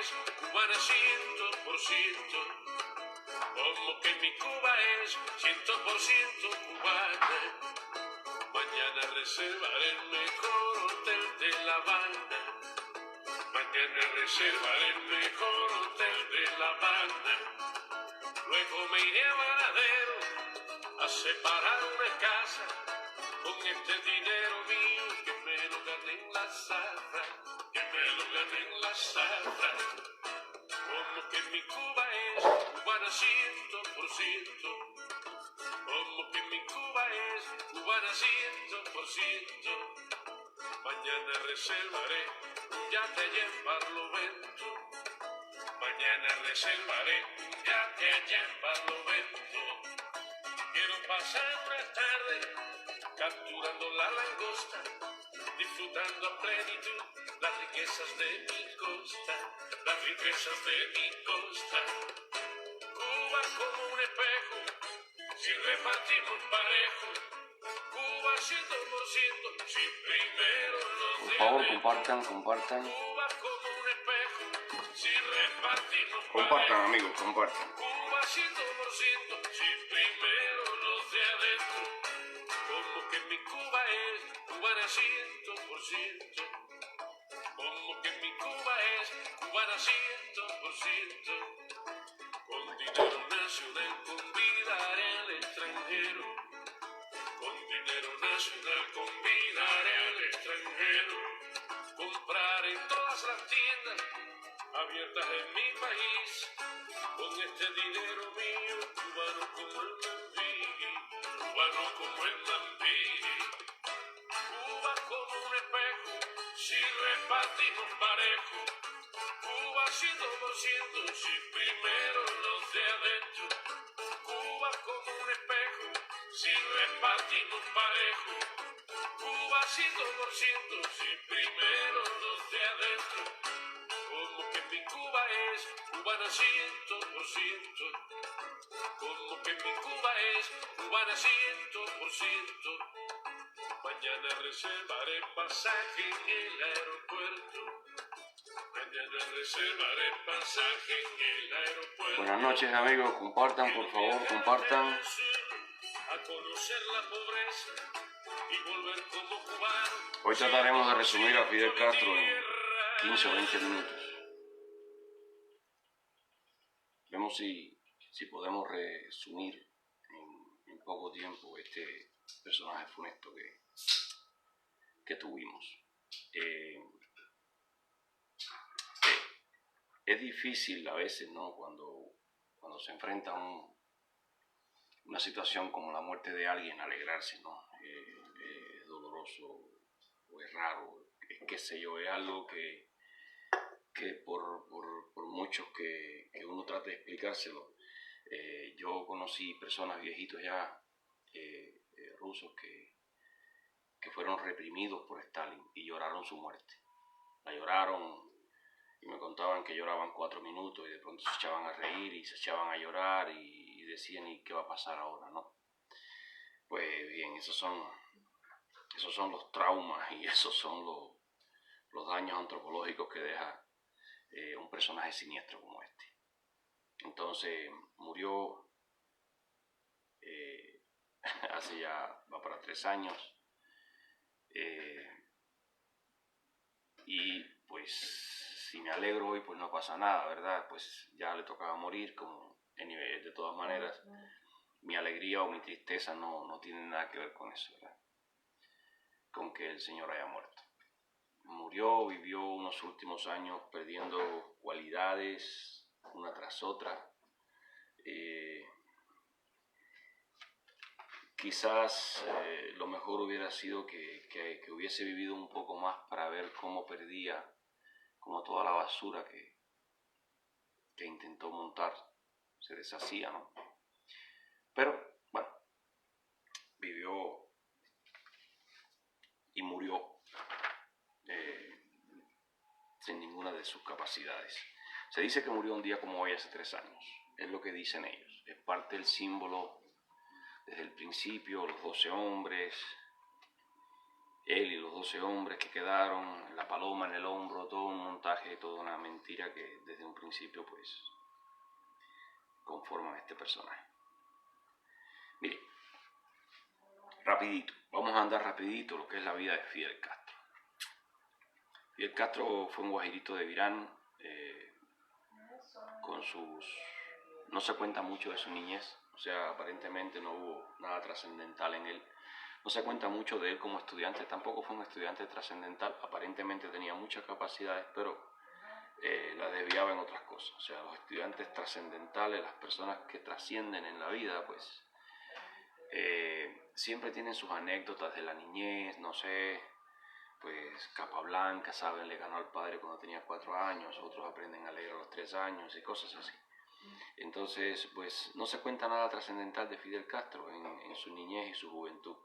es cubana 100%, como que mi Cuba es 100% cubana. Mañana reservaré el mejor hotel de La Habana. Mañana reservaré el mejor hotel de La Habana. Luego me iré a Varadero a separar una casa con este dinero mío que me lo gané en la zarra, que me lo gané en la zarra. Como que mi Cuba es cubana 100%, como que mi Cuba es cubana 100%. Mañana reservaré un yate allá en Barlovento. Mañana reservaré un yate allá en Barlovento. Quiero pasar una tarde capturando la langosta, disfrutando a plenitud las riquezas de mi costa, las riquezas de mi costa. Cuba como un espejo, si repartimos parejo. Cuba 100%, si primero nos Por favor, compartan. Cuba como un espejo, si repartimos Compartan, amigos, compartan. Cuba 100%, si primero los de adentro. Como que mi Cuba es cubana 100%, como que mi Cuba es cubana 100%. Con dinero nacional convidaré al extranjero, con dinero nacional convidaré al extranjero. Comprar en todas las tiendas abiertas en mi país, con este dinero mío, cubano como el Mambí, cubano como el Mambí. Cuba como un espejo, si repartimos parejo. Cuba 100%, si primero los de adentro. Cuba como un espejo, si repartimos parejo. Cuba 100%, si primero los de adentro. Como que mi Cuba es cubana 100%, como que mi Cuba es cubana 100%. Mañana reservaré pasaje en el aeropuerto. Mañana reservaré pasaje en el aeropuerto. Buenas noches, amigos, compartan, por favor, compartan. A conocer la pobreza y volver como cubano. Hoy trataremos de resumir a Fidel Castro en 15 o 20 minutos. Vemos si podemos resumir en poco tiempo este personaje funesto que tuvimos. Es difícil a veces, ¿no? Cuando se enfrenta a una situación como la muerte de alguien, alegrarse, ¿no? Es doloroso o es raro, qué sé yo, es algo que por muchos que uno trate de explicárselo. Yo conocí personas viejitos ya, rusos, que fueron reprimidos por Stalin y lloraron su muerte. La lloraron y me contaban que lloraban 4 minutos y de pronto se echaban a reír y se echaban a llorar y decían, ¿y qué va a pasar ahora, no? Pues bien, esos son los traumas y esos son los daños antropológicos que deja un personaje siniestro como este. Entonces murió hace ya, va para 3 años, y pues si me alegro hoy, pues no pasa nada, ¿verdad? Pues ya le tocaba morir, como de todas maneras, mi alegría o mi tristeza no tiene nada que ver con eso, ¿verdad? Con que el Señor haya muerto. Murió, vivió unos últimos años perdiendo cualidades una tras otra. Quizás lo mejor hubiera sido que hubiese vivido un poco más para ver cómo perdía, como toda la basura que intentó montar se deshacía, ¿no? Pero, bueno, vivió y murió sin ninguna de sus capacidades. Se dice que murió un día como hoy hace 3 años, es lo que dicen ellos, es parte del símbolo desde el principio, los 12 hombres, él y los 12 hombres que quedaron, la paloma en el hombro, todo un montaje, toda una mentira que desde principio pues conforman este personaje. Mire, rapidito, vamos a andar rapidito lo que es la vida de Fidel Castro. Fidel Castro fue un guajirito de Virán, no se cuenta mucho de su niñez, o sea, aparentemente no hubo nada trascendental en él. No se cuenta mucho de él como estudiante, tampoco fue un estudiante trascendental, aparentemente tenía muchas capacidades, pero la desviaba en otras cosas. O sea, los estudiantes trascendentales, las personas que trascienden en la vida, pues siempre tienen sus anécdotas de la niñez, no sé, pues Capablanca, saben, le ganó al padre cuando tenía 4 años, otros aprenden a leer a los 3 años y cosas así. Entonces, pues no se cuenta nada trascendental de Fidel Castro en su niñez y su juventud,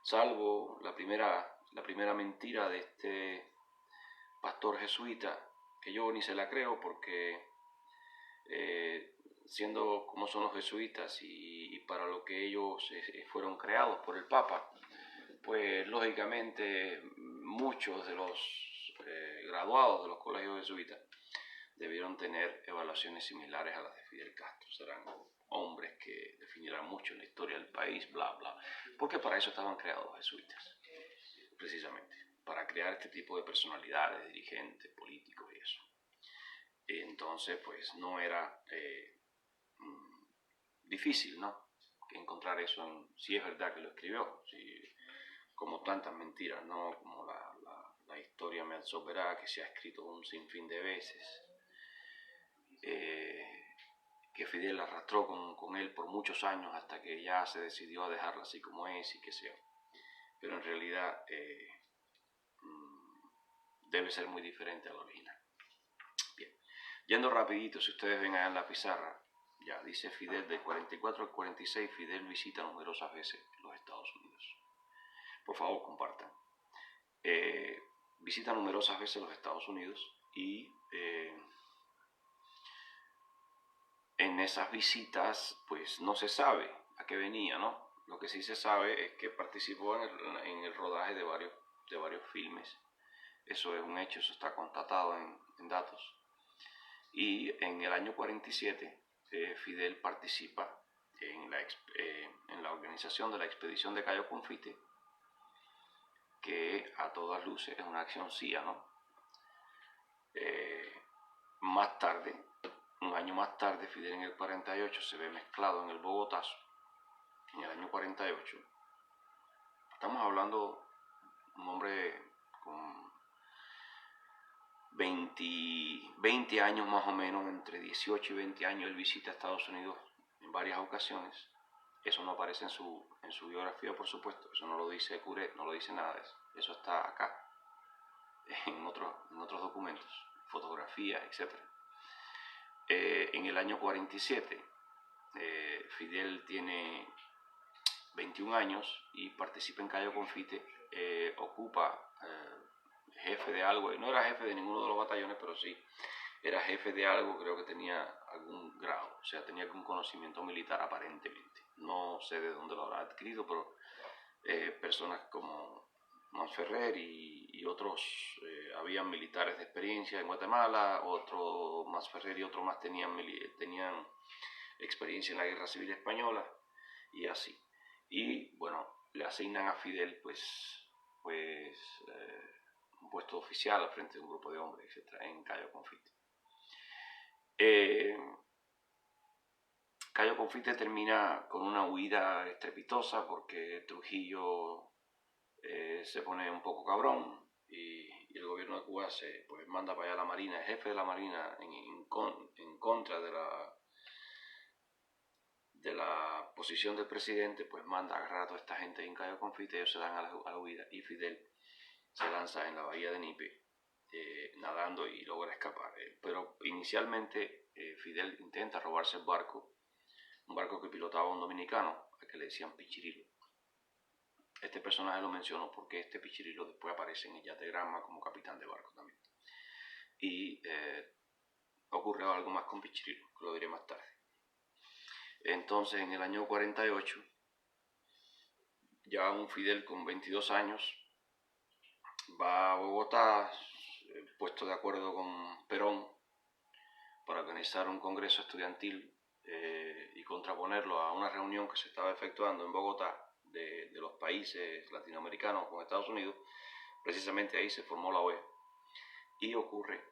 salvo la primera mentira de este pastor jesuita, que yo ni se la creo porque siendo como son los jesuitas y para lo que ellos fueron creados por el Papa, pues lógicamente muchos de los graduados de los colegios jesuitas debieron tener evaluaciones similares a las de Fidel Castro. Serán hombres que definirán mucho en la historia del país, bla, bla, porque para eso estaban creados los jesuitas, precisamente, para crear este tipo de personalidades, dirigentes, políticos y eso. Entonces, pues no era difícil, ¿no?, que encontrar eso si es verdad que lo escribió, como tantas mentiras, ¿no?, como la historia me absorberá, que se ha escrito un sinfín de veces, que Fidel arrastró con él por muchos años hasta que ya se decidió a dejarla así como es y que sea. Pero en realidad debe ser muy diferente al original. Bien, yendo rapidito, si ustedes ven allá en la pizarra, ya dice Fidel, del 44 al 46, Fidel visita numerosas veces los Estados Unidos. Por favor, compartan. Visita numerosas veces los Estados Unidos y en esas visitas pues no se sabe a qué venía, ¿no? Lo que sí se sabe es que participó en el rodaje de varios filmes. Eso es un hecho, eso está constatado en datos. Y en el año 47 Fidel participa en la organización de la expedición de Cayo Confite, que a todas luces es una acción CIA, ¿no? Más tarde, un año más tarde, Fidel en el 48 se ve mezclado en el Bogotazo, en el año 48. Estamos hablando de un hombre con 20 años más o menos, entre 18 y 20 años. Él visita Estados Unidos en varias ocasiones. Eso no aparece en su biografía, por supuesto. Eso no lo dice Curet, no lo dice nada de eso. Eso está acá, en otros documentos, fotografías, etc. En el año 47, Fidel tiene 21 años y participa en Cayo Confite, ocupa jefe de algo, no era jefe de ninguno de los batallones, pero sí era jefe de algo, creo que tenía algún grado, o sea, tenía algún conocimiento militar aparentemente. No sé de dónde lo habrá adquirido, pero personas como Masferrer y otros, habían militares de experiencia en Guatemala, otro Masferrer y otro más tenían experiencia en la Guerra Civil Española y así. Y bueno, le asignan a Fidel pues un puesto oficial al frente de un grupo de hombres, etcétera, en Cayo Confite. Cayo Confite termina con una huida estrepitosa porque Trujillo se pone un poco cabrón y el gobierno de Cuba pues manda para allá a la Marina. El jefe de la Marina, en contra de la posición del presidente, pues manda a agarrar a toda esta gente en Cayo Confite. Ellos se dan a la huida y Fidel se lanza en la bahía de Nipe nadando y logra escapar. Pero inicialmente Fidel intenta robarse el barco, un barco que pilotaba un dominicano, al que le decían Pichirilo. Este personaje lo menciono porque este Pichirilo después aparece en el Yategrama como capitán de barco también. Y ocurrió algo más con Pichirilo, que lo diré más tarde. Entonces, en el año 48, ya un Fidel con 22 años va a Bogotá, puesto de acuerdo con Perón, organizar un congreso estudiantil y contraponerlo a una reunión que se estaba efectuando en Bogotá de los países latinoamericanos con Estados Unidos. Precisamente ahí se formó la OEA y ocurre,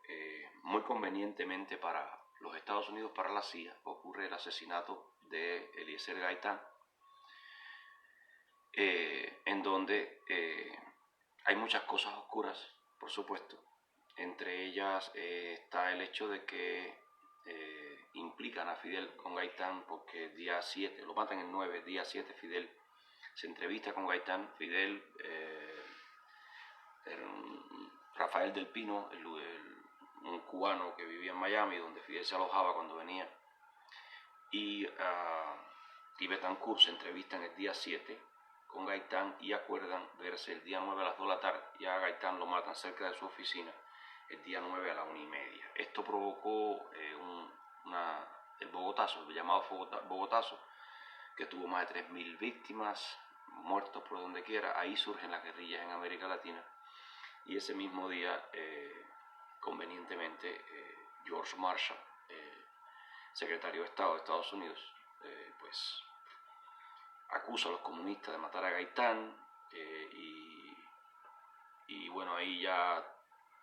muy convenientemente para los Estados Unidos, para la CIA, ocurre el asesinato de Eliezer Gaitán, en donde hay muchas cosas oscuras, por supuesto. Entre ellas está el hecho de que implican a Fidel con Gaitán, porque el día 7, lo matan el 9, el día 7 Fidel se entrevista con Gaitán. Fidel, Rafael del Pino, un cubano que vivía en Miami, donde Fidel se alojaba cuando venía, y Betancourt se entrevistan el día 7 con Gaitán y acuerdan verse el día 9 a las 2 de la tarde. Ya a Gaitán lo matan cerca de su oficina el día 9 a la 1:30. Esto provocó el Bogotazo, el llamado Bogotazo, que tuvo más de 3.000 víctimas, muertos por donde quiera. Ahí surgen las guerrillas en América Latina. Y ese mismo día, convenientemente, George Marshall, secretario de Estado de Estados Unidos, pues acusa a los comunistas de matar a Gaitán, y bueno, ahí ya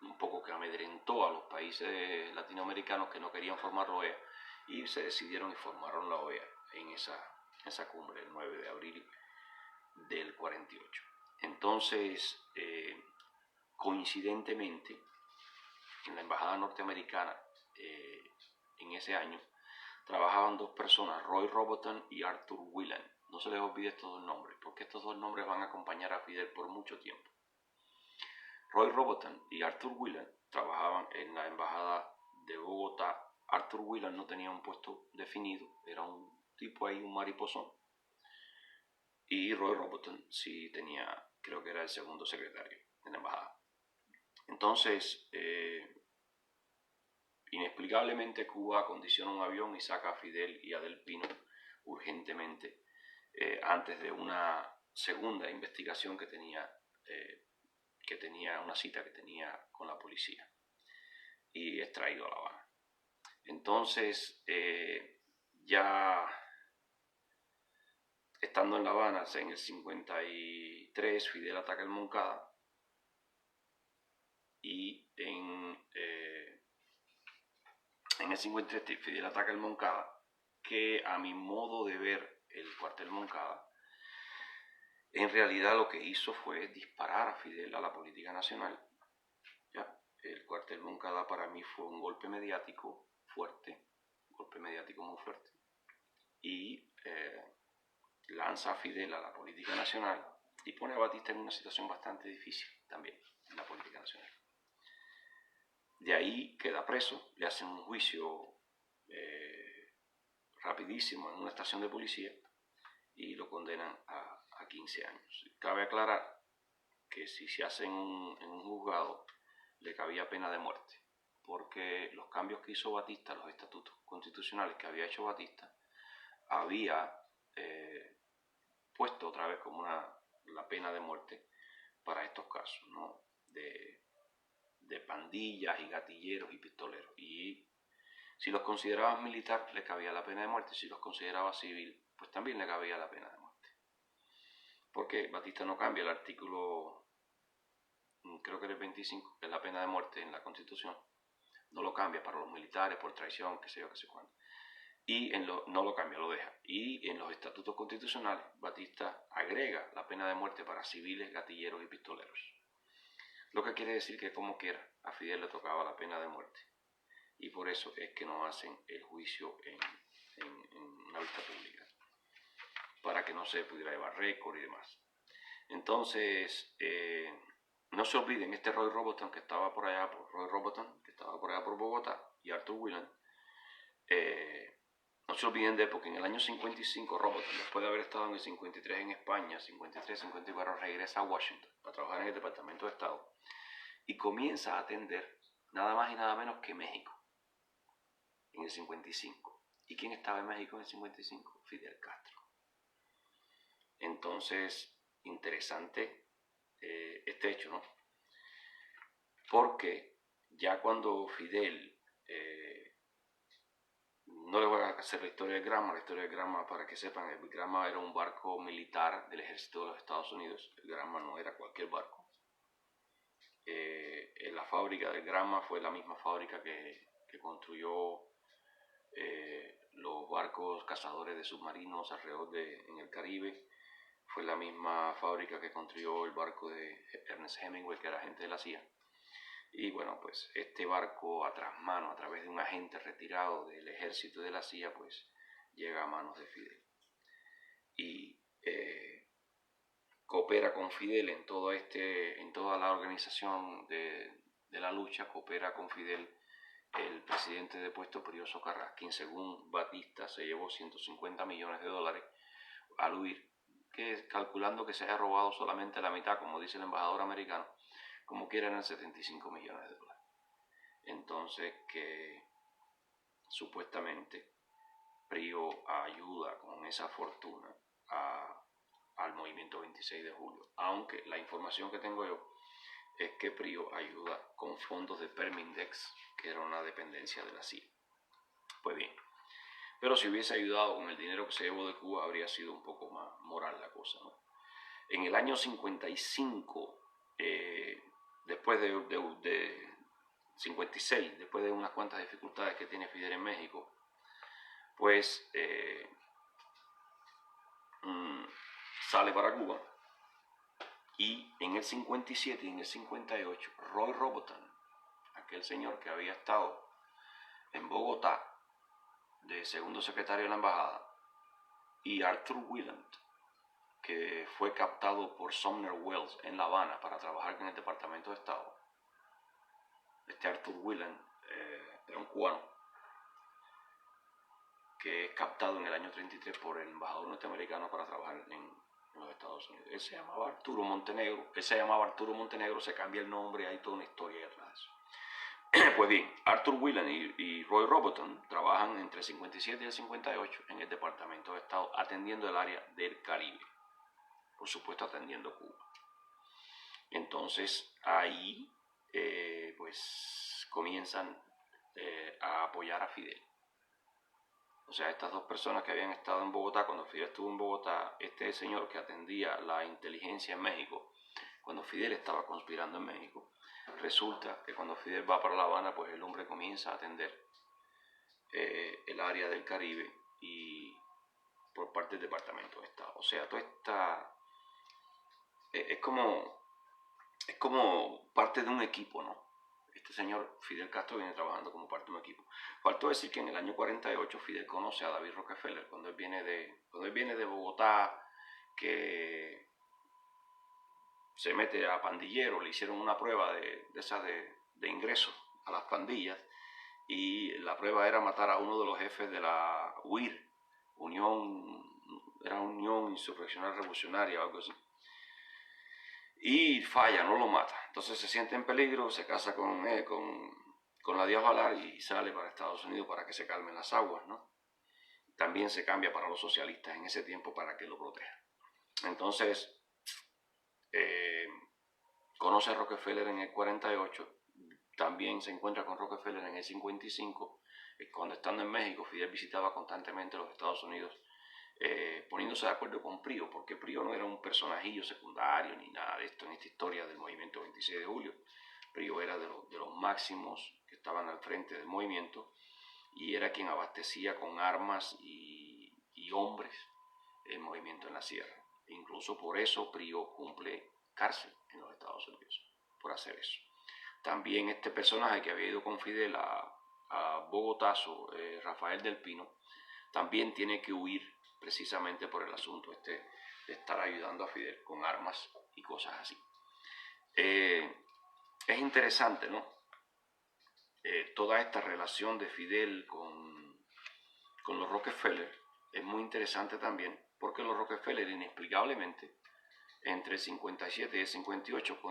un poco que amedrentó a los países latinoamericanos que no querían formar la OEA, y se decidieron y formaron la OEA en esa cumbre el 9 de abril del 48. Entonces, coincidentemente, en la embajada norteamericana en ese año trabajaban dos personas, Roy Robotham y Arthur Whelan. No se les olvide estos dos nombres, porque estos dos nombres van a acompañar a Fidel por mucho tiempo. Roy Robotham y Arthur Whelan trabajaban en la embajada de Bogotá. Arthur Whelan no tenía un puesto definido, era un tipo ahí, un mariposón. Y Roy Robotham sí tenía, creo que era el segundo secretario en la embajada. Entonces, inexplicablemente Cuba acondiciona un avión y saca a Fidel y a Del Pino urgentemente, antes de una segunda investigación que tenía una cita que tenía con la policía, y es traído a La Habana. Entonces, ya estando en La Habana, en el 53, Fidel ataca el Moncada, y en el 53 Fidel ataca el Moncada, que a mi modo de ver el cuartel Moncada, en realidad lo que hizo fue disparar a Fidel a la política nacional. ¿Ya? El cuartel Moncada para mí fue un golpe mediático fuerte, un golpe mediático muy fuerte, y lanza a Fidel a la política nacional y pone a Batista en una situación bastante difícil también en la política nacional. De ahí queda preso, le hacen un juicio rapidísimo en una estación de policía y lo condenan a 15 años. Cabe aclarar que si se hace en un juzgado, le cabía pena de muerte, porque los cambios que hizo Batista, los estatutos constitucionales que había hecho Batista, había puesto otra vez como la pena de muerte para estos casos, ¿no? de pandillas y gatilleros y pistoleros. Y si los considerabas militar, le cabía la pena de muerte. Si los considerabas civil, pues también le cabía la pena de muerte. Porque Batista no cambia el artículo, creo que era el 25, que es la pena de muerte en la Constitución. No lo cambia para los militares por traición, qué sé yo, qué sé cuándo. Y no lo cambia, lo deja. Y en los estatutos constitucionales, Batista agrega la pena de muerte para civiles, gatilleros y pistoleros. Lo que quiere decir que, como quiera, a Fidel le tocaba la pena de muerte. Y por eso es que no hacen el juicio en una vista pública, para que no se pudiera llevar récord y demás. Entonces, no se olviden, Roy Robotham, que estaba por allá por Bogotá, y Arthur Whelan, no se olviden de él, porque en el año 55 Robotham, después de haber estado en el 53 en España, 53, 54, regresa a Washington a trabajar en el Departamento de Estado y comienza a atender nada más y nada menos que México en el 55. ¿Y quién estaba en México en el 55? Fidel Castro. Entonces, interesante este hecho, ¿no? Porque ya cuando Fidel hacer la historia del Granma. La historia del Granma, para que sepan, el Granma era un barco militar del ejército de los Estados Unidos. El Granma no era cualquier barco. La fábrica del Granma fue la misma fábrica que construyó los barcos cazadores de submarinos alrededor en el Caribe. Fue la misma fábrica que construyó el barco de Ernest Hemingway, que era agente de la CIA. Y bueno, pues este barco a trasmano, a través de un agente retirado del ejército de la CIA, pues llega a manos de Fidel. Y coopera con Fidel en toda la organización de la lucha, coopera con Fidel el presidente depuesto Pío Socarrás, quien según Batista se llevó $150 millones al huir, que calculando que se haya robado solamente la mitad, como dice el embajador americano, como quiera eran $75 millones. Entonces que supuestamente Pío ayuda con esa fortuna al movimiento 26 de julio, aunque la información que tengo yo es que Pío ayuda con fondos de Permindex, que era una dependencia de la CIA. Pues bien, pero si hubiese ayudado con el dinero que se llevó de Cuba, habría sido un poco más moral la cosa, ¿no? En el año 55, después de 56, después de unas cuantas dificultades que tiene Fidel en México, pues sale para Cuba. Y en el 57 y en el 58, Roy Robotham, aquel señor que había estado en Bogotá de segundo secretario de la embajada, y Arthur Wieland, que fue captado por Sumner Wells en La Habana para trabajar en el Departamento de Estado. Este Arthur Wieland era un cubano que es captado en el año 33 por el embajador norteamericano para trabajar en los Estados Unidos. Él se llamaba Arturo Montenegro, se cambia el nombre, hay toda una historia detrás de eso. Pues bien, Arthur Wieland y Roy Robotham trabajan entre el 57 y el 58 en el Departamento de Estado atendiendo el área del Caribe, por supuesto atendiendo Cuba. Entonces ahí pues comienzan a apoyar a Fidel. O sea, estas dos personas que habían estado en Bogotá, cuando Fidel estuvo en Bogotá, este señor que atendía la inteligencia en México, cuando Fidel estaba conspirando en México, resulta que cuando Fidel va para La Habana, pues el hombre comienza a atender el área del Caribe y por parte del Departamento de Estado. O sea, toda esta es como parte de un equipo, ¿no? Este señor Fidel Castro viene trabajando como parte de un equipo. Faltó decir que en el año 48 Fidel conoce a David Rockefeller cuando él viene de Bogotá, que se mete a pandillero, le hicieron una prueba de ingreso a las pandillas y la prueba era matar a uno de los jefes de la UIR, Unión Insurreccional Revolucionaria o algo así. Y falla, no lo mata. Entonces se siente en peligro, se casa con la Díaz Valar y sale para Estados Unidos para que se calmen las aguas, ¿no? También se cambia para los socialistas en ese tiempo para que lo protejan. Entonces, conoce a Rockefeller en el 48, también se encuentra con Rockefeller en el 55, cuando estando en México, Fidel visitaba constantemente los Estados Unidos, poniéndose de acuerdo con Pío, porque Pío no era un personajillo secundario ni nada de esto en esta historia del movimiento 26 de julio. Pío era de los máximos que estaban al frente del movimiento y era quien abastecía con armas y hombres el movimiento en la sierra. E incluso por eso Pío cumple cárcel en los Estados Unidos, por hacer eso. También este personaje que había ido con Fidel a Bogotazo, Rafael del Pino, también tiene que huir precisamente por el asunto de estar ayudando a Fidel con armas y cosas así. Es interesante, ¿no? Toda esta relación de Fidel con los Rockefeller es muy interesante también, porque los Rockefeller inexplicablemente entre el 57 y el 58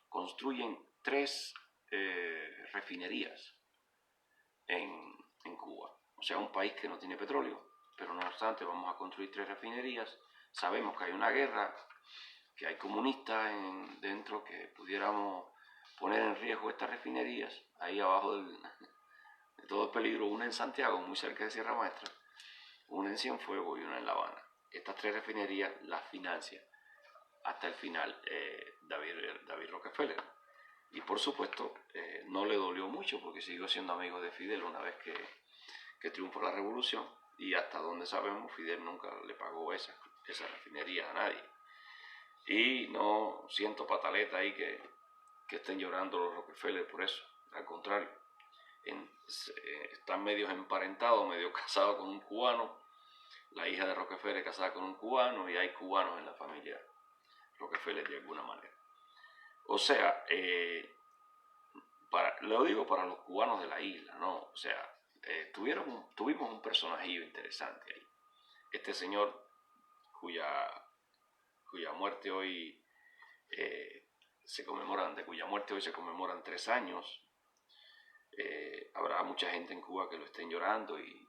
construyen 3 refinerías en Cuba. O sea, un país que no tiene petróleo, pero no obstante vamos a construir 3 refinerías. Sabemos que hay una guerra, que hay comunistas dentro, que pudiéramos poner en riesgo estas refinerías. Ahí abajo de todo peligro, una en Santiago, muy cerca de Sierra Maestra, una en Cienfuegos y una en La Habana. Estas 3 refinerías las financia hasta el final David Rockefeller. Y por supuesto no le dolió mucho porque siguió siendo amigo de Fidel una vez que triunfó la revolución, y hasta donde sabemos Fidel nunca le pagó esa refinería a nadie. Y no siento pataleta ahí que estén llorando los Rockefeller por eso, al contrario, están medio emparentados, medio casados con un cubano, la hija de Rockefeller casada con un cubano, y hay cubanos en la familia Rockefeller de alguna manera. O sea, lo digo para los cubanos de la isla, ¿no? O sea, tuvimos un personajillo interesante ahí. Este señor cuya muerte hoy se conmemoran 3 años. Habrá mucha gente en Cuba que lo estén llorando y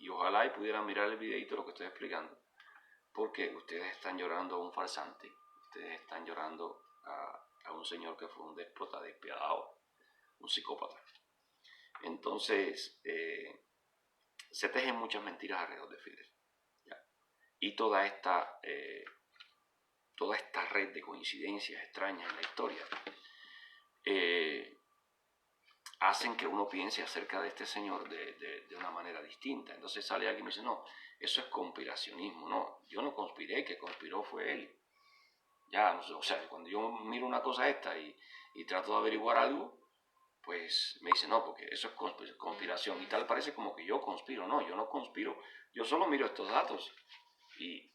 ojalá y pudieran mirar el videito de lo que estoy explicando, porque ustedes están llorando a un farsante, ustedes están llorando a un señor que fue un déspota despiadado, un psicópata. Entonces se tejen muchas mentiras alrededor de Fidel, ¿ya? Y toda esta red de coincidencias extrañas en la historia hacen que uno piense acerca de este señor de una manera distinta. Entonces sale alguien y me dice, no, eso es conspiracionismo. No, yo no conspiré, que conspiró fue él. Ya, no sé, o sea, cuando yo miro una cosa esta y trato de averiguar algo, pues me dice, no, porque eso es conspiración. Y tal parece como que yo conspiro. No, yo no conspiro. Yo solo miro estos datos. Y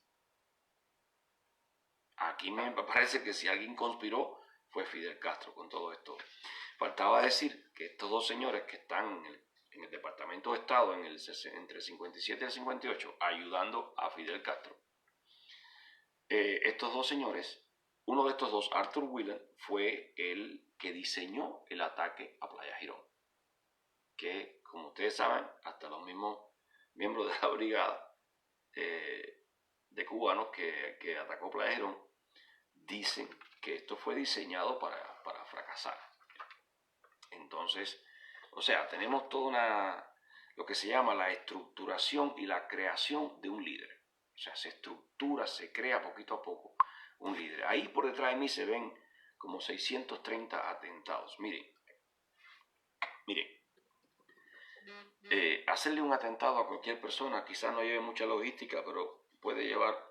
aquí me parece que si alguien conspiró, fue Fidel Castro con todo esto. Faltaba decir que estos 2 señores que están en el Departamento de Estado entre el 57 y el 58 ayudando a Fidel Castro, estos 2 señores, uno de estos 2, Arthur Whelan, fue el que diseñó el ataque a Playa Girón, que como ustedes saben, hasta los mismos miembros de la brigada de cubanos que atacó Playa Girón dicen que esto fue diseñado para fracasar. Entonces, o sea, tenemos toda lo que se llama la estructuración y la creación de un líder. O sea, se estructura, se crea poquito a poco un líder. Ahí por detrás de mí se ven como 630 atentados. Miren, hacerle un atentado a cualquier persona quizás no lleve mucha logística, pero puede llevar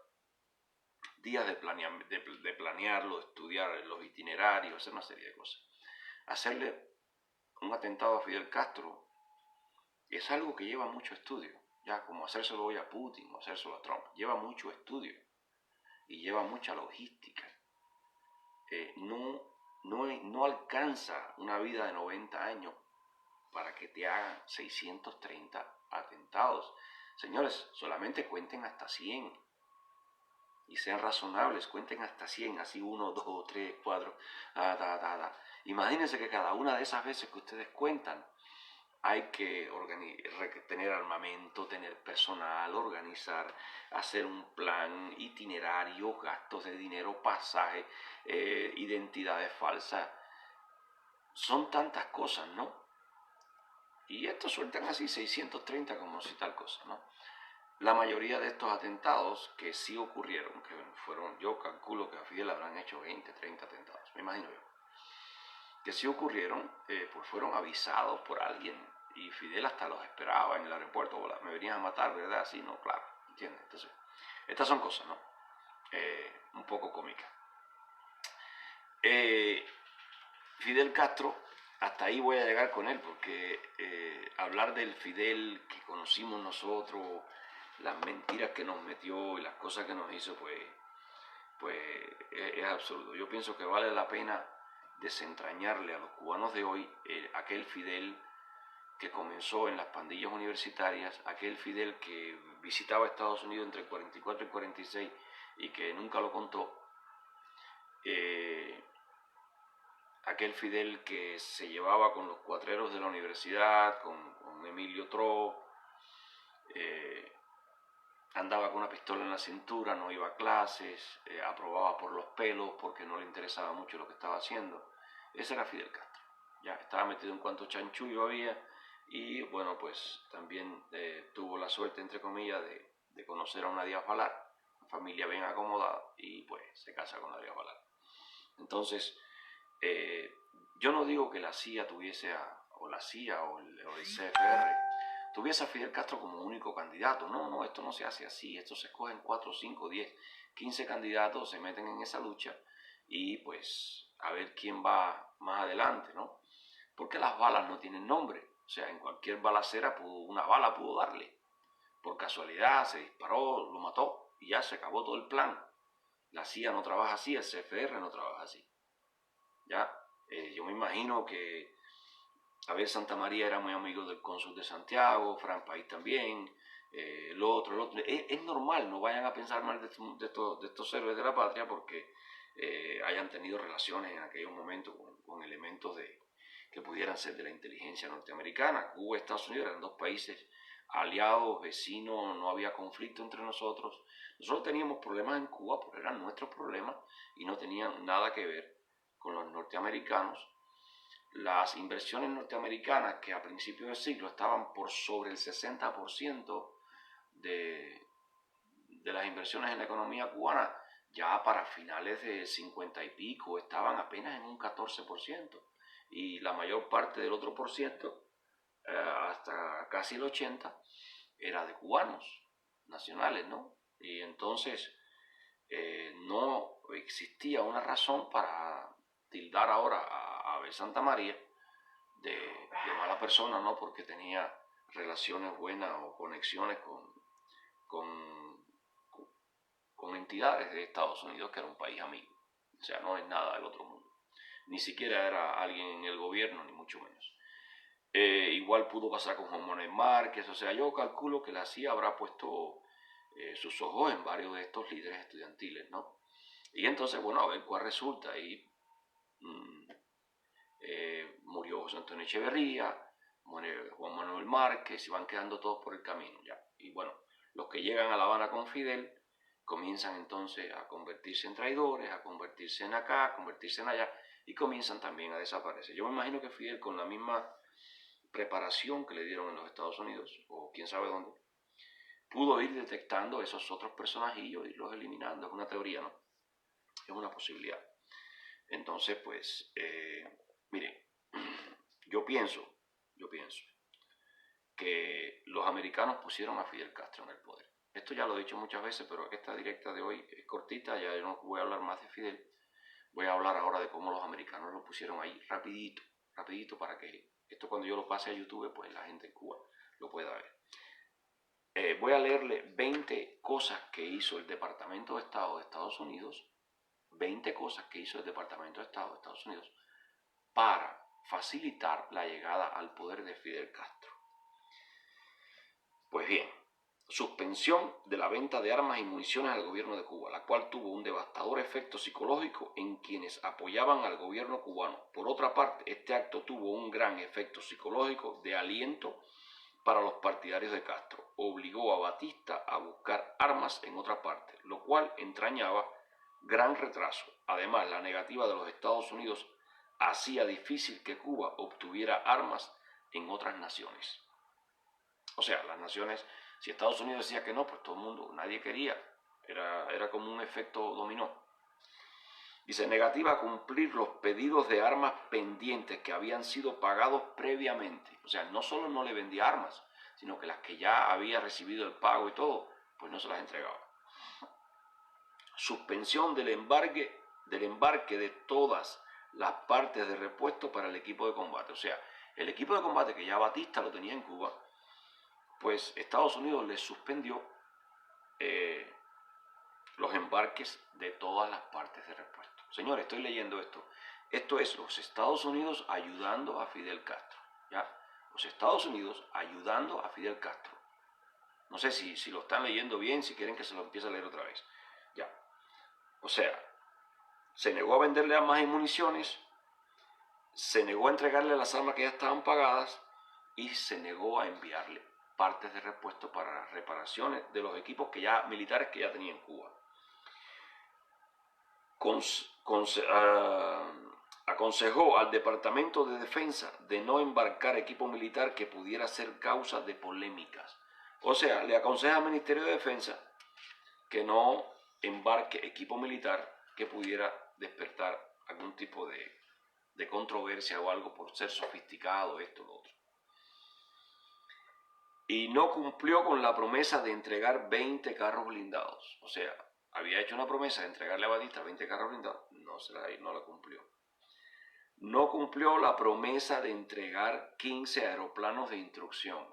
días de planearlo, estudiar los itinerarios, hacer una serie de cosas. Hacerle un atentado a Fidel Castro es algo que lleva mucho estudio, ya como hacérselo hoy a Putin o hacérselo a Trump, lleva mucho estudio y lleva mucha logística. No alcanza una vida de 90 años para que te hagan 630 atentados. Señores, solamente cuenten hasta 100 y sean razonables, cuenten hasta 100, así 1, 2, 3, 4, Imagínense que cada una de esas veces que ustedes cuentan hay que tener armamento, tener personal, organizar, hacer un plan, itinerario, gastos de dinero, pasaje, identidades falsas. Son tantas cosas, ¿no? Y estos sueltan así 630 como si tal cosa, ¿no? La mayoría de estos atentados que sí ocurrieron, que fueron, yo calculo que a Fidel habrán hecho 20, 30 atentados, me imagino yo, que sí ocurrieron, pues fueron avisados por alguien y Fidel hasta los esperaba en el aeropuerto, me venían a matar, ¿verdad? Sí, no, claro, ¿entiendes? Entonces, estas son cosas, ¿no? Un poco cómicas. Fidel Castro, hasta ahí voy a llegar con él, porque hablar del Fidel que conocimos nosotros, las mentiras que nos metió y las cosas que nos hizo, pues es absurdo. Yo pienso que vale la pena desentrañarle a los cubanos de hoy aquel Fidel que comenzó en las pandillas universitarias, aquel Fidel que visitaba Estados Unidos entre el 44 y el 46 y que nunca lo contó, aquel Fidel que se llevaba con los cuatreros de la universidad, con Emilio Tro, andaba con una pistola en la cintura, no iba a clases, aprobaba por los pelos porque no le interesaba mucho lo que estaba haciendo. Ese era Fidel Castro. Ya estaba metido en cuanto chanchullo había y bueno, pues también tuvo la suerte, entre comillas, de conocer a una Díaz Balar, una familia bien acomodada, y pues se casa con la Díaz Balar. Entonces, yo no digo que la CIA tuviese o la CIA o el CFR tuviese a Fidel Castro como único candidato. No, esto no se hace así. Esto se escogen 4, 5, 10, 15 candidatos, se meten en esa lucha y pues a ver quién va más adelante, ¿no? Porque las balas no tienen nombre. O sea, en cualquier balacera una bala pudo darle. Por casualidad se disparó, lo mató y ya se acabó todo el plan. La CIA no trabaja así, el CFR no trabaja así. Ya, yo me imagino que Abel Santamaría era muy amigo del cónsul de Santiago, Fran País también, el otro. Es normal, no vayan a pensar mal de estos héroes de la patria porque hayan tenido relaciones en aquellos momentos con elementos que pudieran ser de la inteligencia norteamericana. Cuba y Estados Unidos eran dos países aliados, vecinos, no había conflicto entre nosotros. Nosotros teníamos problemas en Cuba, pero eran nuestros problemas y no tenían nada que ver con los norteamericanos. Las inversiones norteamericanas, que a principios del siglo estaban por sobre el 60% de las inversiones en la economía cubana, ya para finales de 50 y pico estaban apenas en un 14%. Y la mayor parte del otro por ciento, hasta casi el 80%, era de cubanos nacionales, ¿no? Y entonces no existía una razón para tildar ahora a Abel Santamaría de mala persona, ¿no? Porque tenía relaciones buenas o conexiones con entidades de Estados Unidos, que era un país amigo. O sea, no es nada del otro mundo. Ni siquiera era alguien en el gobierno, ni mucho menos. Igual pudo pasar con Juan Manuel Márquez. O sea, yo calculo que la CIA habrá puesto sus ojos en varios de estos líderes estudiantiles, ¿no? Y entonces, bueno, a ver cuál resulta. Y murió José Antonio Echeverría, muere Juan Manuel Márquez, y van quedando todos por el camino ya. Y bueno, los que llegan a La Habana con Fidel comienzan entonces a convertirse en traidores, a convertirse en acá, a convertirse en allá, y comienzan también a desaparecer. Yo me imagino que Fidel, con la misma preparación que le dieron en los Estados Unidos, o quién sabe dónde, pudo ir detectando esos otros personajillos y irlos eliminando. Es una teoría, ¿no? Es una posibilidad. Entonces, pues, miren, yo pienso que los americanos pusieron a Fidel Castro en el poder. Esto ya lo he dicho muchas veces, pero esta directa de hoy es cortita, ya yo no voy a hablar más de Fidel. Voy a hablar ahora de cómo los americanos lo pusieron ahí, rapidito, para que esto, cuando yo lo pase a YouTube, pues la gente en Cuba lo pueda ver. Voy a leerle 20 cosas que hizo el Departamento de Estado de Estados Unidos, 20 cosas que hizo el Departamento de Estado de Estados Unidos para facilitar la llegada al poder de Fidel Castro. Pues bien, suspensión de la venta de armas y municiones al gobierno de Cuba, la cual tuvo un devastador efecto psicológico en quienes apoyaban al gobierno cubano. Por otra parte, este acto tuvo un gran efecto psicológico de aliento para los partidarios de Castro. Obligó a Batista a buscar armas en otra parte, lo cual entrañaba gran retraso. Además, la negativa de los Estados Unidos hacía difícil que Cuba obtuviera armas en otras naciones. O sea, las naciones, si Estados Unidos decía que no, pues todo el mundo, nadie quería. Era como un efecto dominó. Dice, negativa a cumplir los pedidos de armas pendientes que habían sido pagados previamente. O sea, no solo no le vendía armas, sino que las que ya había recibido el pago y todo, pues no se las entregaba. Suspensión del embarque de todas las partes de repuesto para el equipo de combate. O sea, el equipo de combate que ya Batista lo tenía en Cuba, pues Estados Unidos les suspendió los embarques de todas las partes de repuesto. Señores, estoy leyendo esto. Esto es los Estados Unidos ayudando a Fidel Castro. ¿Ya? Los Estados Unidos ayudando a Fidel Castro. No sé si lo están leyendo bien, si quieren que se lo empiece a leer otra vez. Ya. O sea, se negó a venderle armas y municiones, se negó a entregarle las armas que ya estaban pagadas y se negó a enviarle partes de repuesto para reparaciones de los equipos militares que ya tenía en Cuba. aconsejó al Departamento de Defensa de no embarcar equipo militar que pudiera ser causa de polémicas. O sea, le aconseja al Ministerio de Defensa que no embarque equipo militar que pudiera despertar algún tipo de controversia o algo por ser sofisticado, esto o lo otro. Y no cumplió con la promesa de entregar 20 carros blindados. O sea, había hecho una promesa de entregarle a Batista 20 carros blindados, no la cumplió. No cumplió la promesa de entregar 15 aeroplanos de instrucción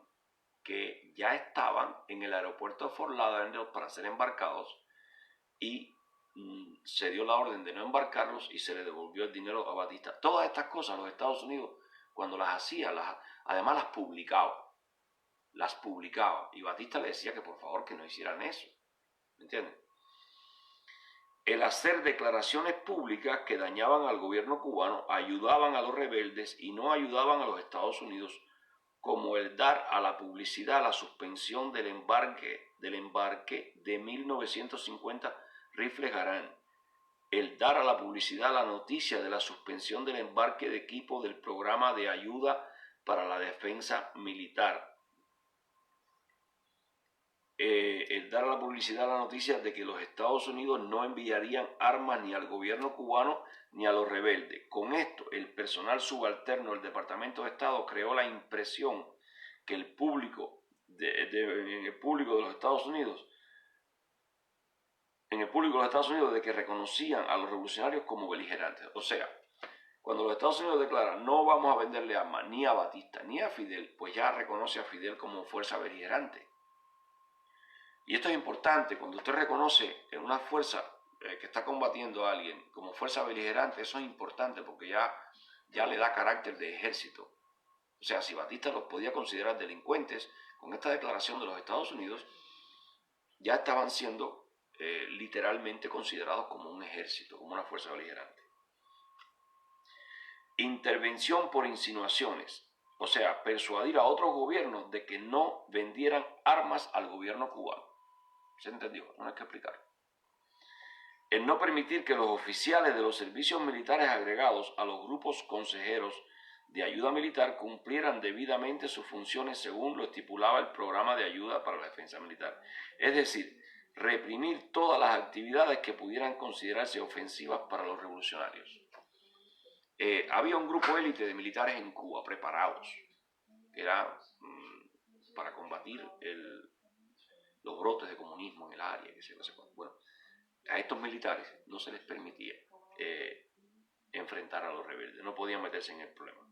que ya estaban en el aeropuerto de Fort Lauderdale para ser embarcados y se dio la orden de no embarcarlos y se le devolvió el dinero a Batista. Todas estas cosas los Estados Unidos, cuando las hacía, además las publicaba. Y Batista le decía que por favor que no hicieran eso. ¿Me entienden? El hacer declaraciones públicas que dañaban al gobierno cubano, ayudaban a los rebeldes y no ayudaban a los Estados Unidos, como el dar a la publicidad la suspensión del embarque de 1950 rifles Garand, el dar a la publicidad la noticia de la suspensión del embarque de equipo del programa de ayuda para la defensa militar, el dar a la publicidad la noticia de que los Estados Unidos no enviarían armas ni al gobierno cubano ni a los rebeldes. Con esto, el personal subalterno del Departamento de Estado creó la impresión que en el público de los Estados Unidos, de que reconocían a los revolucionarios como beligerantes. O sea, cuando los Estados Unidos declaran no vamos a venderle armas ni a Batista ni a Fidel, pues ya reconoce a Fidel como fuerza beligerante. Y esto es importante, cuando usted reconoce en una fuerza que está combatiendo a alguien como fuerza beligerante, eso es importante porque ya le da carácter de ejército. O sea, si Batista los podía considerar delincuentes, con esta declaración de los Estados Unidos, ya estaban siendo literalmente considerados como un ejército, como una fuerza beligerante. Intervención por insinuaciones, o sea, persuadir a otros gobiernos de que no vendieran armas al gobierno cubano. ¿Se entendió? No hay que explicar. El no permitir que los oficiales de los servicios militares agregados a los grupos consejeros de ayuda militar cumplieran debidamente sus funciones según lo estipulaba el programa de ayuda para la defensa militar. Es decir, reprimir todas las actividades que pudieran considerarse ofensivas para los revolucionarios. Había un grupo élite de militares en Cuba preparados, que era para combatir los brotes de comunismo en el área, que se no sé cuánto. Bueno, a estos militares no se les permitía enfrentar a los rebeldes, no podían meterse en el problema.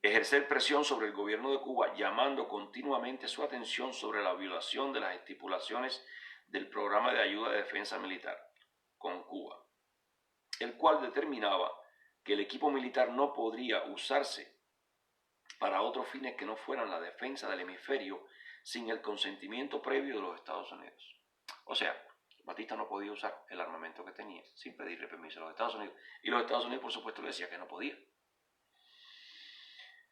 Ejercer presión sobre el gobierno de Cuba, llamando continuamente su atención sobre la violación de las estipulaciones del programa de ayuda de defensa militar con Cuba, el cual determinaba que el equipo militar no podría usarse para otros fines que no fueran la defensa del hemisferio sin el consentimiento previo de los Estados Unidos. O sea, Batista no podía usar el armamento que tenía sin pedirle permiso a los Estados Unidos. Y los Estados Unidos, por supuesto, le decía que no podía.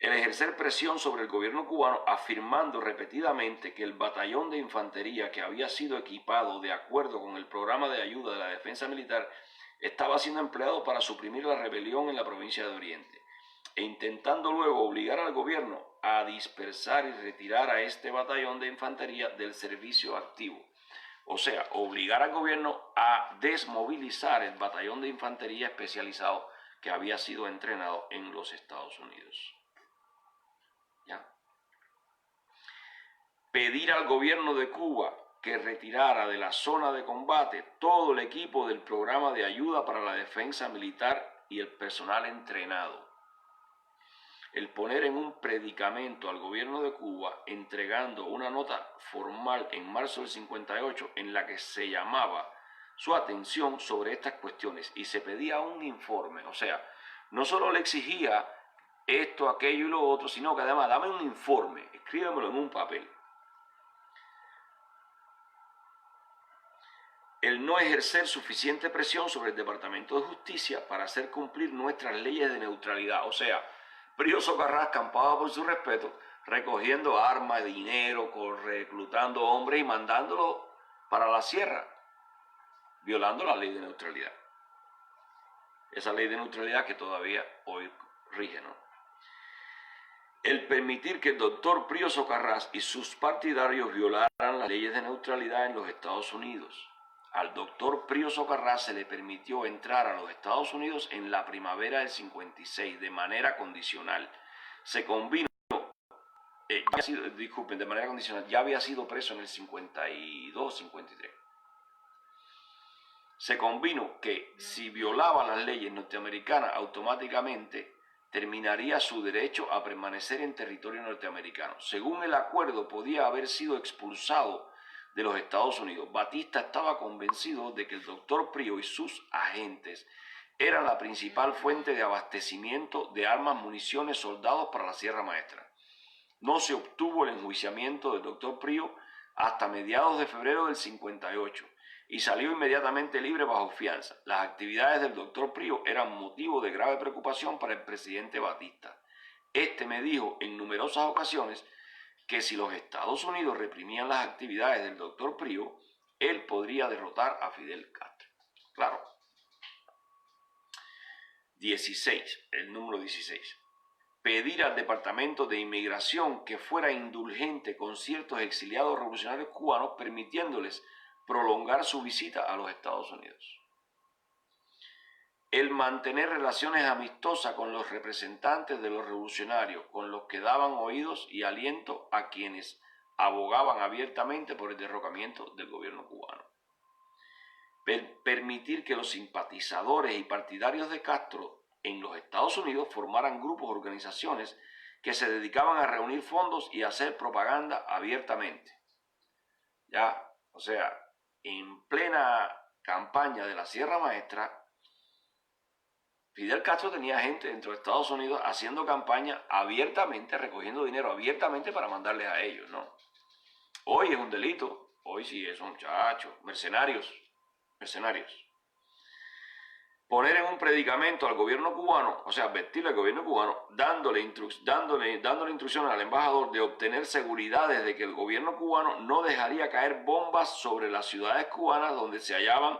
El ejercer presión sobre el gobierno cubano, afirmando repetidamente que el batallón de infantería que había sido equipado de acuerdo con el programa de ayuda de la defensa militar estaba siendo empleado para suprimir la rebelión en la provincia de Oriente, e intentando luego obligar al gobierno a dispersar y retirar a este batallón de infantería del servicio activo. O sea, obligar al gobierno a desmovilizar el batallón de infantería especializado que había sido entrenado en los Estados Unidos. ¿Ya? Pedir al gobierno de Cuba que retirara de la zona de combate todo el equipo del programa de ayuda para la defensa militar y el personal entrenado. El poner en un predicamento al gobierno de Cuba entregando una nota formal en marzo del 58 en la que se llamaba su atención sobre estas cuestiones y se pedía un informe. O sea, no solo le exigía esto, aquello y lo otro, sino que además dame un informe, escríbemelo en un papel. El no ejercer suficiente presión sobre el Departamento de Justicia para hacer cumplir nuestras leyes de neutralidad. O sea, Brioso Carrasco campaba por su respeto, recogiendo armas, dinero, reclutando hombres y mandándolo para la sierra, violando la ley de neutralidad. esa ley de neutralidad que todavía hoy rige, ¿no? El permitir que el doctor Pío Socarrás y sus partidarios violaran las leyes de neutralidad en los Estados Unidos. Al doctor Pío Socarrás se le permitió entrar a los Estados Unidos en la primavera del 56 de manera condicional. Se convino, de manera condicional, ya había sido preso en el 52, 53. Se convino que si violaba las leyes norteamericanas automáticamente terminaría su derecho a permanecer en territorio norteamericano. Según el acuerdo, podía haber sido expulsado de los Estados Unidos. Batista estaba convencido de que el doctor Pío y sus agentes eran la principal fuente de abastecimiento de armas, municiones, soldados para la Sierra Maestra. No se obtuvo el enjuiciamiento del doctor Pío hasta mediados de febrero del 58 y salió inmediatamente libre bajo fianza. Las actividades del doctor Pío eran motivo de grave preocupación para el presidente Batista. Este me dijo en numerosas ocasiones que si los Estados Unidos reprimían las actividades del doctor Pío, él podría derrotar a Fidel Castro. Claro. 16, el número 16. Pedir al Departamento de Inmigración que fuera indulgente con ciertos exiliados revolucionarios cubanos, permitiéndoles prolongar su visita a los Estados Unidos. El mantener relaciones amistosas con los representantes de los revolucionarios, con los que daban oídos y aliento a quienes abogaban abiertamente por el derrocamiento del gobierno cubano. Permitir que los simpatizadores y partidarios de Castro en los Estados Unidos formaran grupos o organizaciones que se dedicaban a reunir fondos y a hacer propaganda abiertamente. Ya, o sea, en plena campaña de la Sierra Maestra, Fidel Castro tenía gente dentro de Estados Unidos haciendo campaña abiertamente, recogiendo dinero abiertamente para mandarles a ellos, ¿no? Hoy es un delito, hoy sí es un muchacho, mercenarios. Poner en un predicamento al gobierno cubano, o sea, advertirle al gobierno cubano, dándole instrucciones al embajador de obtener seguridades de que el gobierno cubano no dejaría caer bombas sobre las ciudades cubanas donde se hallaban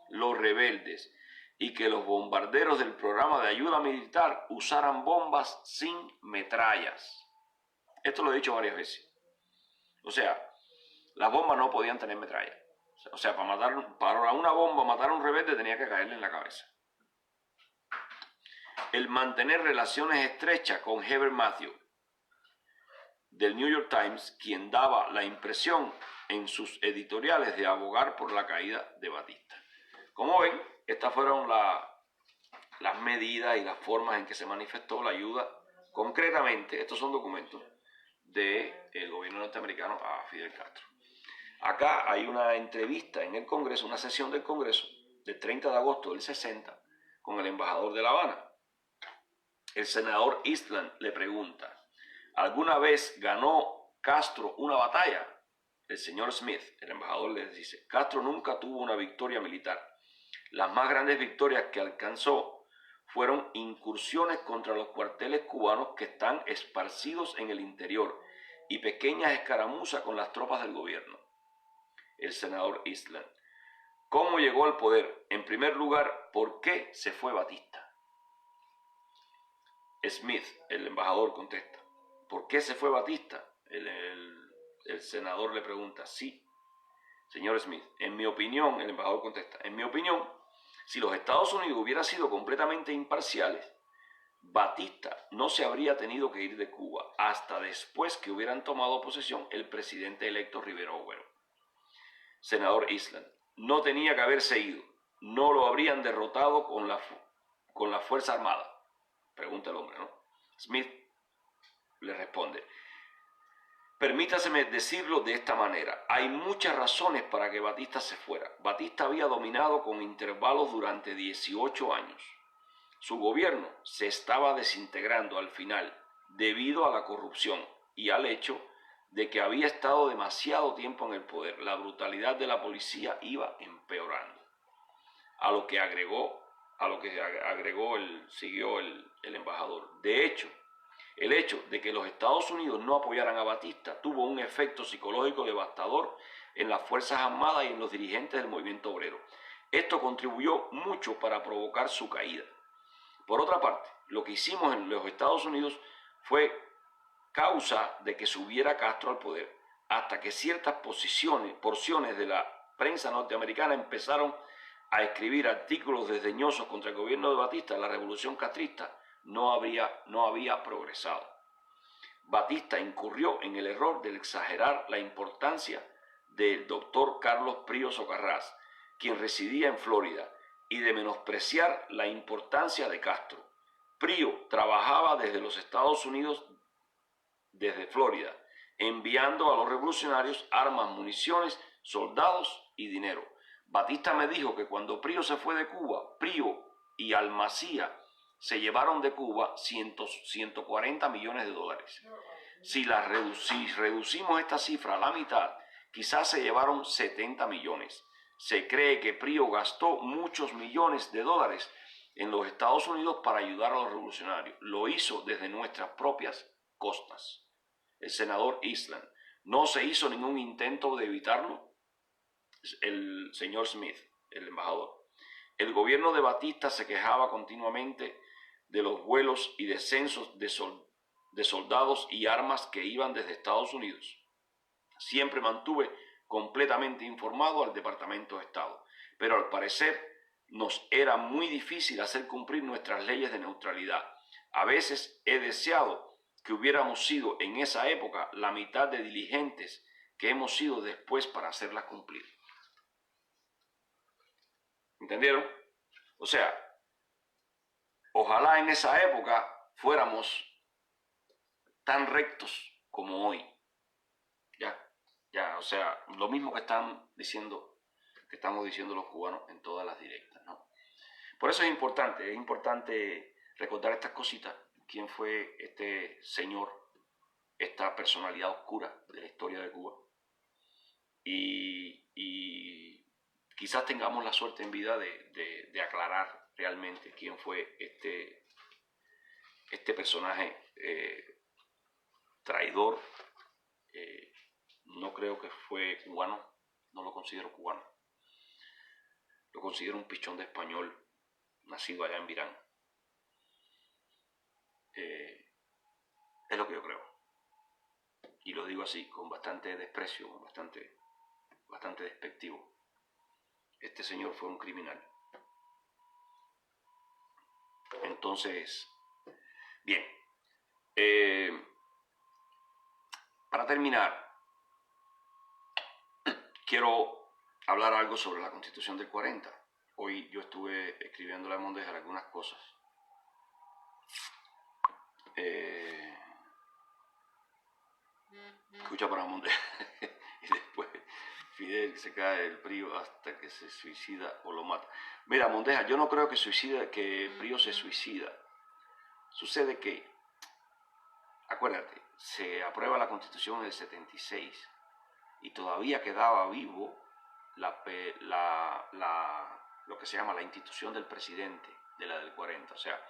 los rebeldes y que los bombarderos del programa de ayuda militar usaran bombas sin metrallas. Esto lo he dicho varias veces. O sea, las bombas no podían tener metralla. O sea, para una bomba matar a un rebelde tenía que caerle en la cabeza. El mantener relaciones estrechas con Heber Matthew, del New York Times, quien daba la impresión en sus editoriales de abogar por la caída de Batista. Como ven, estas fueron las medidas y las formas en que se manifestó la ayuda concretamente, estos son documentos, del gobierno norteamericano a Fidel Castro. Acá hay una entrevista en el Congreso, una sesión del Congreso del 30 de agosto del 60 con el embajador de La Habana. El senador Eastland le pregunta, ¿alguna vez ganó Castro una batalla? El señor Smith, el embajador, le dice, Castro nunca tuvo una victoria militar. Las más grandes victorias que alcanzó fueron incursiones contra los cuarteles cubanos que están esparcidos en el interior y pequeñas escaramuzas con las tropas del gobierno. El senador Eastland, ¿cómo llegó al poder? En primer lugar, ¿por qué se fue Batista? Smith, el embajador, contesta, ¿por qué se fue Batista? El senador le pregunta, sí, señor Smith, en mi opinión, el embajador contesta, en mi opinión, si los Estados Unidos hubieran sido completamente imparciales, Batista no se habría tenido que ir de Cuba hasta después que hubieran tomado posesión el presidente electo Rivera Agüero. Senador Eastland, no tenía que haberse ido, no lo habrían derrotado con la Fuerza Armada. Pregunta el hombre, ¿no? Smith le responde, permítaseme decirlo de esta manera, hay muchas razones para que Batista se fuera. Batista había dominado con intervalos durante 18 años. Su gobierno se estaba desintegrando al final debido a la corrupción y al hecho de que había estado demasiado tiempo en el poder. La brutalidad de la policía iba empeorando. Siguió el embajador. De hecho, el hecho de que los Estados Unidos no apoyaran a Batista tuvo un efecto psicológico devastador en las Fuerzas Armadas y en los dirigentes del movimiento obrero. Esto contribuyó mucho para provocar su caída. Por otra parte, lo que hicimos en los Estados Unidos fue causa de que subiera Castro al poder, hasta que ciertas porciones de la prensa norteamericana empezaron a escribir artículos desdeñosos contra el gobierno de Batista. La revolución castrista no había progresado. Batista incurrió en el error de exagerar la importancia del doctor Carlos Prío Socarrás, quien residía en Florida, y de menospreciar la importancia de Castro. Prío trabajaba desde los Estados Unidos, desde Florida, enviando a los revolucionarios armas, municiones, soldados y dinero. Batista me dijo que cuando Prío se fue de Cuba, Prío y Almasía se llevaron de Cuba 140 millones de dólares. Si reducimos esta cifra a la mitad, quizás se llevaron 70 millones. Se cree que Prío gastó muchos millones de dólares en los Estados Unidos para ayudar a los revolucionarios. Lo hizo desde nuestras propias costas. El senador Eastland. No se hizo ningún intento de evitarlo. El señor Smith, el embajador. El gobierno de Batista se quejaba continuamente de los vuelos y descensos de soldados y armas que iban desde Estados Unidos. Siempre mantuve completamente informado al Departamento de Estado, pero al parecer nos era muy difícil hacer cumplir nuestras leyes de neutralidad. A veces he deseado que hubiéramos sido en esa época la mitad de diligentes que hemos sido después para hacerlas cumplir. ¿Entendieron? O sea, ojalá en esa época fuéramos tan rectos como hoy. Ya, o sea, lo mismo que estamos diciendo los cubanos en todas las directas, ¿no? Por eso es importante recordar estas cositas. ¿Quién fue este señor, esta personalidad oscura de la historia de Cuba? Y quizás tengamos la suerte en vida de aclarar realmente quién fue este personaje traidor. No creo que fue cubano, no lo considero cubano. Lo considero un pichón de español, nacido allá en Virán. Es lo que yo creo. Y lo digo así, con bastante desprecio, bastante despectivo. Este señor fue un criminal. Entonces, bien. Para terminar, quiero hablar algo sobre la Constitución del 40. Hoy yo estuve escribiéndole a Mondejar algunas cosas. Escucha para Mondejar. Y después Fidel se cae del Prío hasta que se suicida o lo mata. Mira, Mondejar, yo no creo que Prío se suicida. Sucede que, acuérdate, se aprueba la Constitución en el 76 y todavía quedaba vivo lo que se llama la institución del presidente de la del 40. O sea,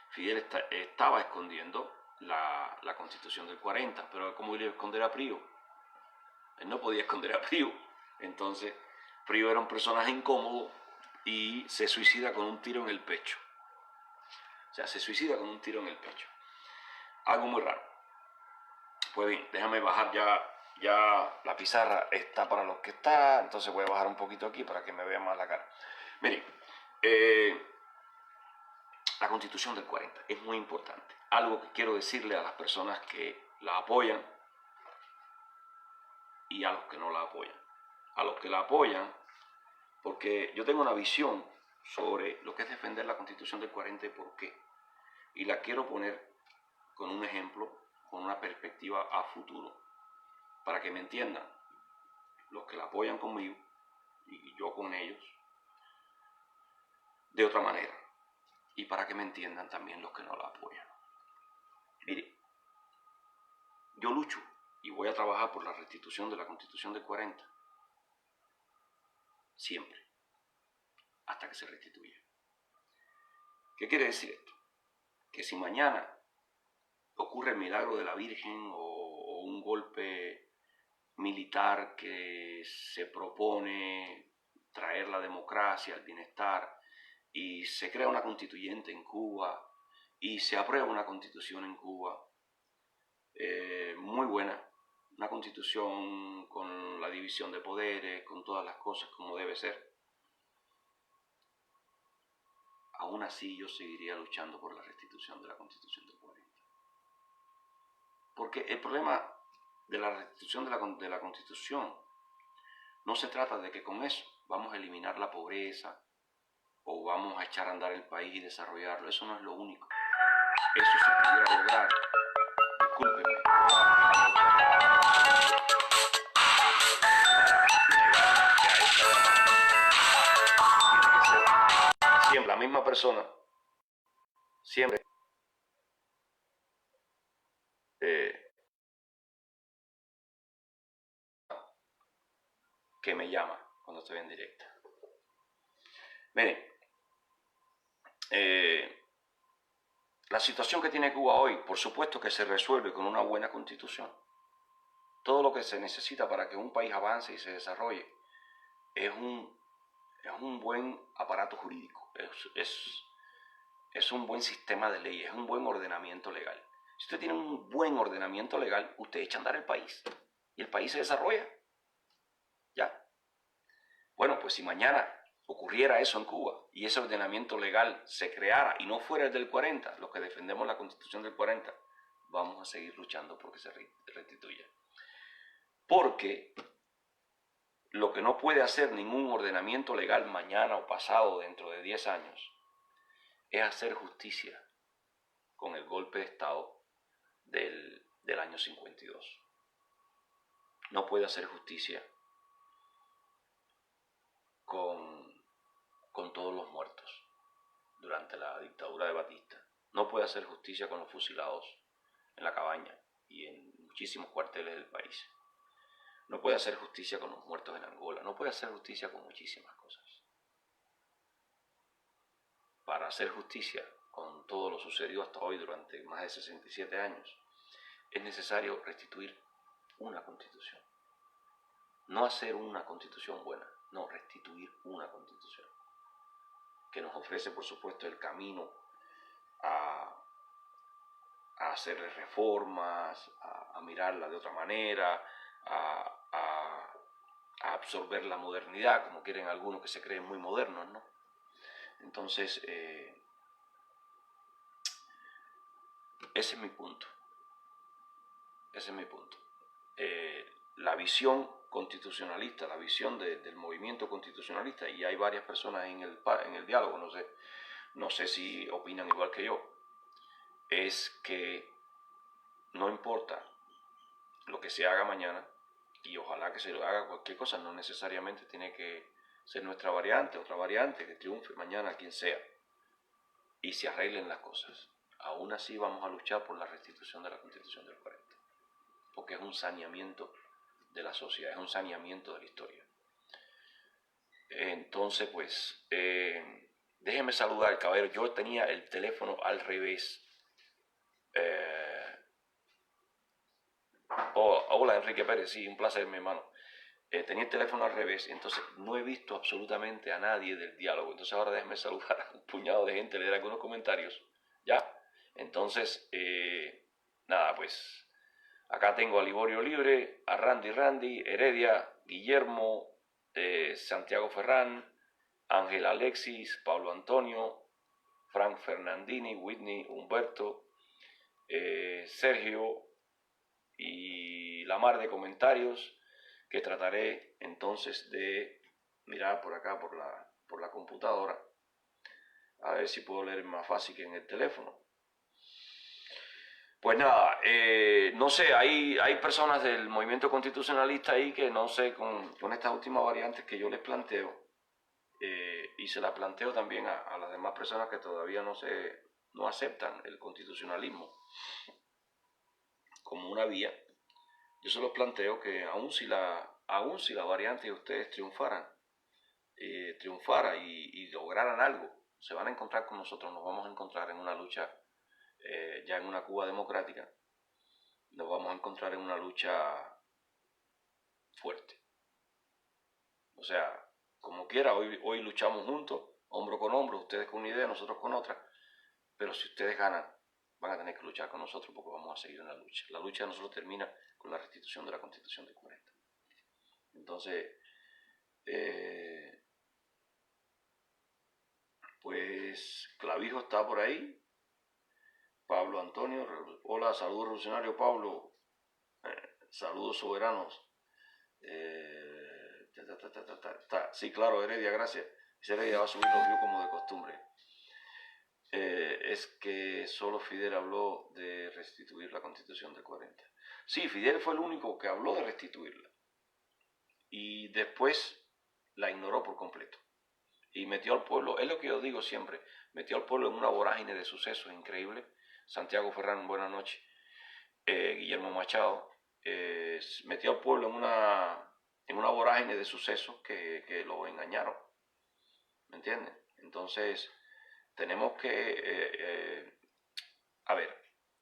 Fidel estaba escondiendo la Constitución del 40, pero ¿cómo iba a esconder a Prío? Él no podía esconder a Prío. Entonces, Prío era un personaje incómodo y se suicida con un tiro en el pecho. O sea, se suicida con un tiro en el pecho. Algo muy raro. Pues bien, déjame bajar ya la pizarra está para lo que está, entonces voy a bajar un poquito aquí para que me vean más la cara. Miren, la Constitución del 40 es muy importante. Algo que quiero decirle a las personas que la apoyan y a los que no la apoyan. A los que la apoyan, porque yo tengo una visión sobre lo que es defender la Constitución del 40 y por qué. Y la quiero poner con un ejemplo, con una perspectiva a futuro, para que me entiendan los que la apoyan conmigo y yo con ellos de otra manera, y para que me entiendan también los que no la apoyan. Mire, yo lucho y voy a trabajar por la restitución de la Constitución del 40 siempre, hasta que se restituya. ¿Qué quiere decir esto? Que si mañana ocurre el milagro de la Virgen o un golpe militar que se propone traer la democracia, el bienestar y se crea una constituyente en Cuba y se aprueba una constitución en Cuba muy buena, una constitución con la división de poderes, con todas las cosas como debe ser. Aún así yo seguiría luchando por la restitución de la Constitución del 40. Porque el problema de la restitución de la Constitución no se trata de que con eso vamos a eliminar la pobreza o vamos a echar a andar el país y desarrollarlo. Eso no es lo único. Eso se pudiera lograr. Discúlpenme. Siempre la misma persona, siempre que me llama cuando estoy en directa. Miren, la situación que tiene Cuba hoy, por supuesto que se resuelve con una buena constitución. Todo lo que se necesita para que un país avance y se desarrolle es un buen aparato jurídico, es un buen sistema de leyes, es un buen ordenamiento legal. Si usted tiene un buen ordenamiento legal, usted echa a andar el país y el país se desarrolla. ¿Ya? Bueno, pues si mañana ocurriera eso en Cuba y ese ordenamiento legal se creara y no fuera el del 40, los que defendemos la Constitución del 40, vamos a seguir luchando porque se restituya. Porque lo que no puede hacer ningún ordenamiento legal mañana o pasado, dentro de 10 años, es hacer justicia con el golpe de Estado del año 52. No puede hacer justicia con todos los muertos durante la dictadura de Batista. No puede hacer justicia con los fusilados en La Cabaña y en muchísimos cuarteles del país. No puede hacer justicia con los muertos en Angola. No puede hacer justicia con muchísimas cosas. Para hacer justicia con todo lo sucedido hasta hoy durante más de 67 años, es necesario restituir una constitución. No hacer una constitución buena, no, restituir una constitución que nos ofrece, por supuesto, el camino a hacer reformas, a mirarla de otra manera, a absorber la modernidad, como quieren algunos que se creen muy modernos, ¿no? Entonces, ese es mi punto. Ese es mi punto. La visión constitucionalista, la visión del movimiento constitucionalista, y hay varias personas en el diálogo, no sé si opinan igual que yo, es que no importa lo que se haga mañana, y ojalá que se haga cualquier cosa, no necesariamente tiene que ser nuestra variante, otra variante, que triunfe mañana quien sea, y se arreglen las cosas. Aún así vamos a luchar por la restitución de la Constitución del 40, porque es un saneamiento de la sociedad, es un saneamiento de la historia. Entonces, pues, déjenme saludar, caballero. Yo tenía el teléfono al revés. Hola, Enrique Pérez, sí, un placer, mi hermano. Tenía el teléfono al revés, entonces no he visto absolutamente a nadie del diálogo. Entonces ahora déjenme saludar a un puñado de gente, leer algunos comentarios, ¿ya? Entonces, nada, pues, acá tengo a Liborio Libre, a Randy, Heredia, Guillermo, Santiago Ferrán, Ángel Alexis, Pablo Antonio, Frank Fernandini, Whitney, Humberto, Sergio y la mar de comentarios que trataré entonces de mirar por acá por la computadora a ver si puedo leer más fácil que en el teléfono. Pues nada, no sé, hay personas del movimiento constitucionalista ahí que no sé, con estas últimas variantes que yo les planteo, y se las planteo también a las demás personas que todavía no aceptan el constitucionalismo como una vía. Yo se los planteo que aun si la variante de ustedes triunfara y lograran algo, se van a encontrar con nosotros, nos vamos a encontrar en una lucha, ya en una Cuba democrática, nos vamos a encontrar en una lucha fuerte. O sea, como quiera, hoy luchamos juntos, hombro con hombro, ustedes con una idea, nosotros con otra, pero si ustedes ganan, van a tener que luchar con nosotros porque vamos a seguir en la lucha. La lucha de nosotros termina con la restitución de la Constitución de 40. Entonces, pues Clavijo está por ahí. Pablo Antonio, hola, saludos revolucionario Pablo, saludos soberanos. Sí, claro, Heredia, gracias. Heredia va a subir los views como de costumbre. Es que solo Fidel habló de restituir la Constitución del 40. Sí, Fidel fue el único que habló de restituirla. Y después la ignoró por completo. Y metió al pueblo, es lo que yo digo siempre, metió al pueblo en una vorágine de sucesos increíble. Santiago Ferrán, buenas noches. Guillermo Machado, metió al pueblo en una vorágine de sucesos que lo engañaron. ¿Me entienden? Entonces, tenemos que,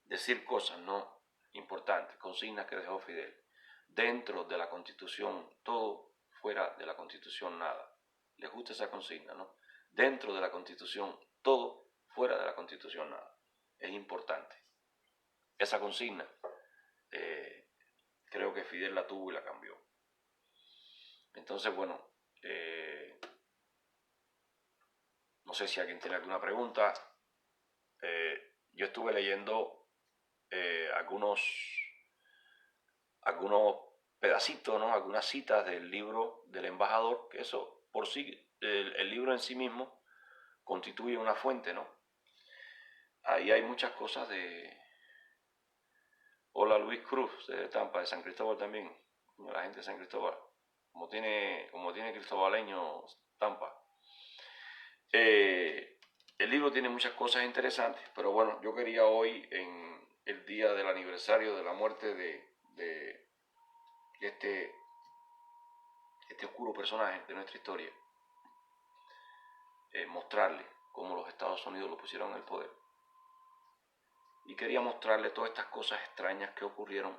decir cosas no importantes, consignas que dejó Fidel. Dentro de la Constitución, todo; fuera de la Constitución, nada. ¿Les gusta esa consigna, no? Dentro de la Constitución, todo; fuera de la Constitución, nada. Es importante. Esa consigna, creo que Fidel la tuvo y la cambió. Entonces, bueno, no sé si alguien tiene alguna pregunta. Yo estuve leyendo algunos pedacitos, ¿no? Algunas citas del libro del embajador, que eso por sí, el libro en sí mismo constituye una fuente, ¿no? Ahí hay muchas cosas de... Hola Luis Cruz, de Tampa, de San Cristóbal también, la gente de San Cristóbal, como tiene cristobaleño Tampa. El libro tiene muchas cosas interesantes, pero bueno, yo quería hoy, en el día del aniversario de la muerte de este oscuro personaje de nuestra historia, mostrarle cómo los Estados Unidos lo pusieron en el poder. Y quería mostrarle todas estas cosas extrañas que ocurrieron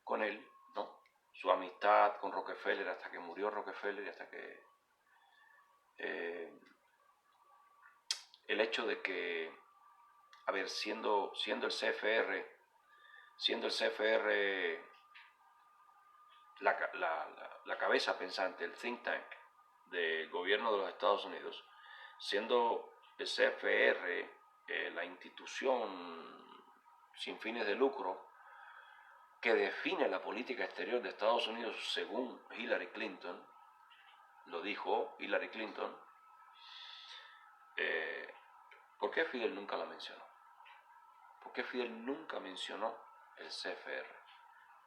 con él, ¿no? Su amistad con Rockefeller hasta que murió Rockefeller y hasta que... el hecho de que, siendo el CFR, la cabeza pensante, el think tank del gobierno de los Estados Unidos, siendo el CFR la institución sin fines de lucro que define la política exterior de Estados Unidos según Hillary Clinton, lo dijo Hillary Clinton, ¿por qué Fidel nunca la mencionó? ¿Por qué Fidel nunca mencionó el CFR?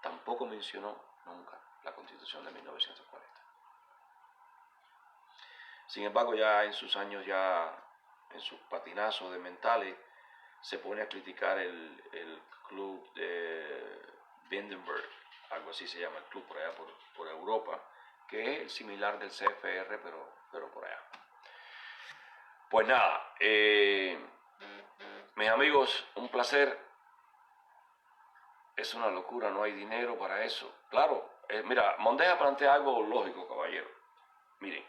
Tampoco mencionó nunca la Constitución de 1940. Sin embargo, ya en sus años, en sus patinazos de mentales, se pone a criticar el club de Vindenberg, algo así se llama el club por allá por Europa, que es el similar del CFR, pero por allá. Pues nada, mis amigos, un placer. Es una locura, no hay dinero para eso. Claro, mira, Mondeja plantea algo lógico, caballero. Miren,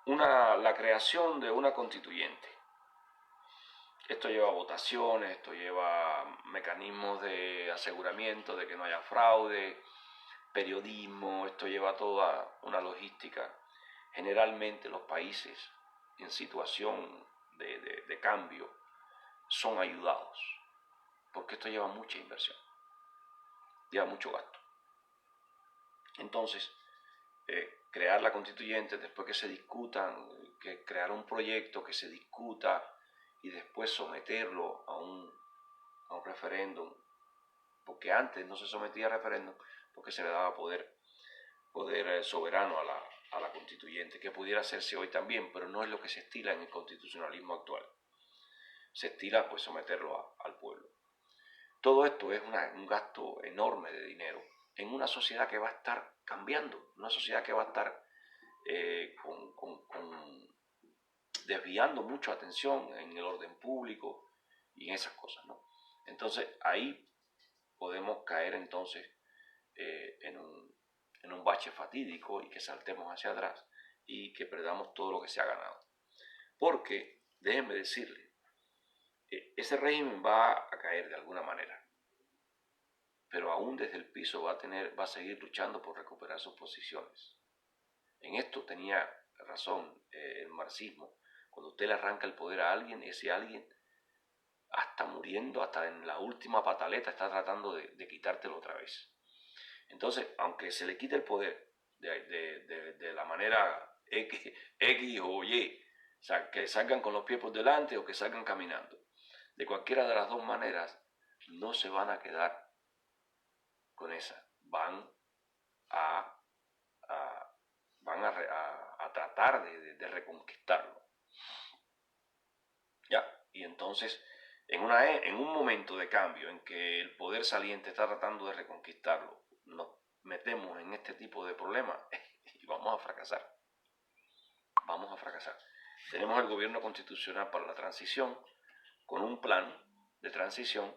la creación de una constituyente. Esto lleva votaciones, esto lleva mecanismos de aseguramiento de que no haya fraude, periodismo, esto lleva toda una logística. Generalmente los países en situación de cambio son ayudados, porque esto lleva mucha inversión, lleva mucho gasto. Entonces, crear la constituyente, después que se discutan, que crear un proyecto que se discuta y después someterlo a un referéndum, porque antes no se sometía a referéndum porque se le daba poder soberano a la constituyente, que pudiera hacerse hoy también, pero no es lo que se estila en el constitucionalismo actual. Se estila pues someterlo al pueblo. Todo esto es un gasto enorme de dinero en una sociedad que va a estar cambiando, una sociedad que va a estar desviando mucha atención en el orden público y en esas cosas, ¿no? Entonces ahí podemos caer entonces en un bache fatídico y que saltemos hacia atrás y que perdamos todo lo que se ha ganado. Porque, déjenme decirle, ese régimen va a caer de alguna manera, pero aún desde el piso va a seguir luchando por recuperar sus posiciones. En esto tenía razón el marxismo. Cuando usted le arranca el poder a alguien, ese alguien, hasta muriendo, hasta en la última pataleta, está tratando de quitártelo otra vez. Entonces, aunque se le quite el poder de la manera X o Y, o sea, que salgan con los pies por delante o que salgan caminando, de cualquiera de las dos maneras, no se van a quedar con esa. Van a tratar de reconquistarlo. ¿Ya? Y entonces, en un momento de cambio en que el poder saliente está tratando de reconquistarlo, nos metemos en este tipo de problemas y vamos a fracasar. Vamos a fracasar. Tenemos el gobierno constitucional para la transición con un plan de transición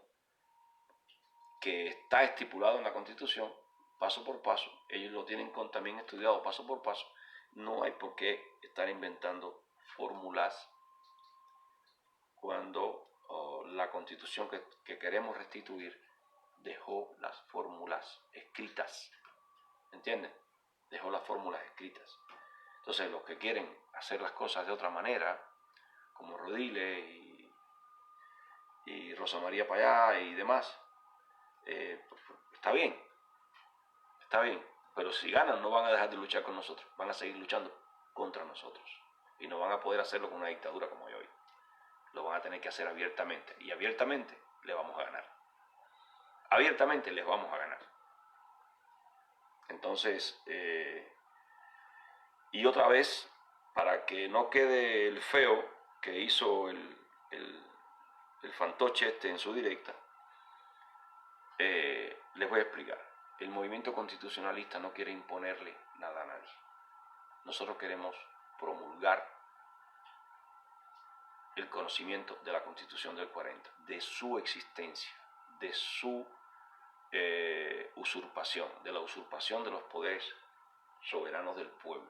que está estipulado en la Constitución paso por paso. Ellos lo tienen también estudiado paso por paso. No hay por qué estar inventando fórmulas cuando la Constitución que queremos restituir dejó las fórmulas escritas. ¿Entienden? Dejó las fórmulas escritas. Entonces, los que quieren hacer las cosas de otra manera, como Rodríguez y Rosa María Payá y demás, está bien, pero si ganan no van a dejar de luchar con nosotros, van a seguir luchando contra nosotros y no van a poder hacerlo con una dictadura como hoy. Lo van a tener que hacer abiertamente y abiertamente le vamos a ganar. Abiertamente les vamos a ganar. Entonces, y otra vez, para que no quede el feo que hizo el fantoche en su directa, les voy a explicar. El movimiento constitucionalista no quiere imponerle nada a nadie. Nosotros queremos promulgar el conocimiento de la Constitución del 40, de su existencia, de su usurpación, de la usurpación de los poderes soberanos del pueblo.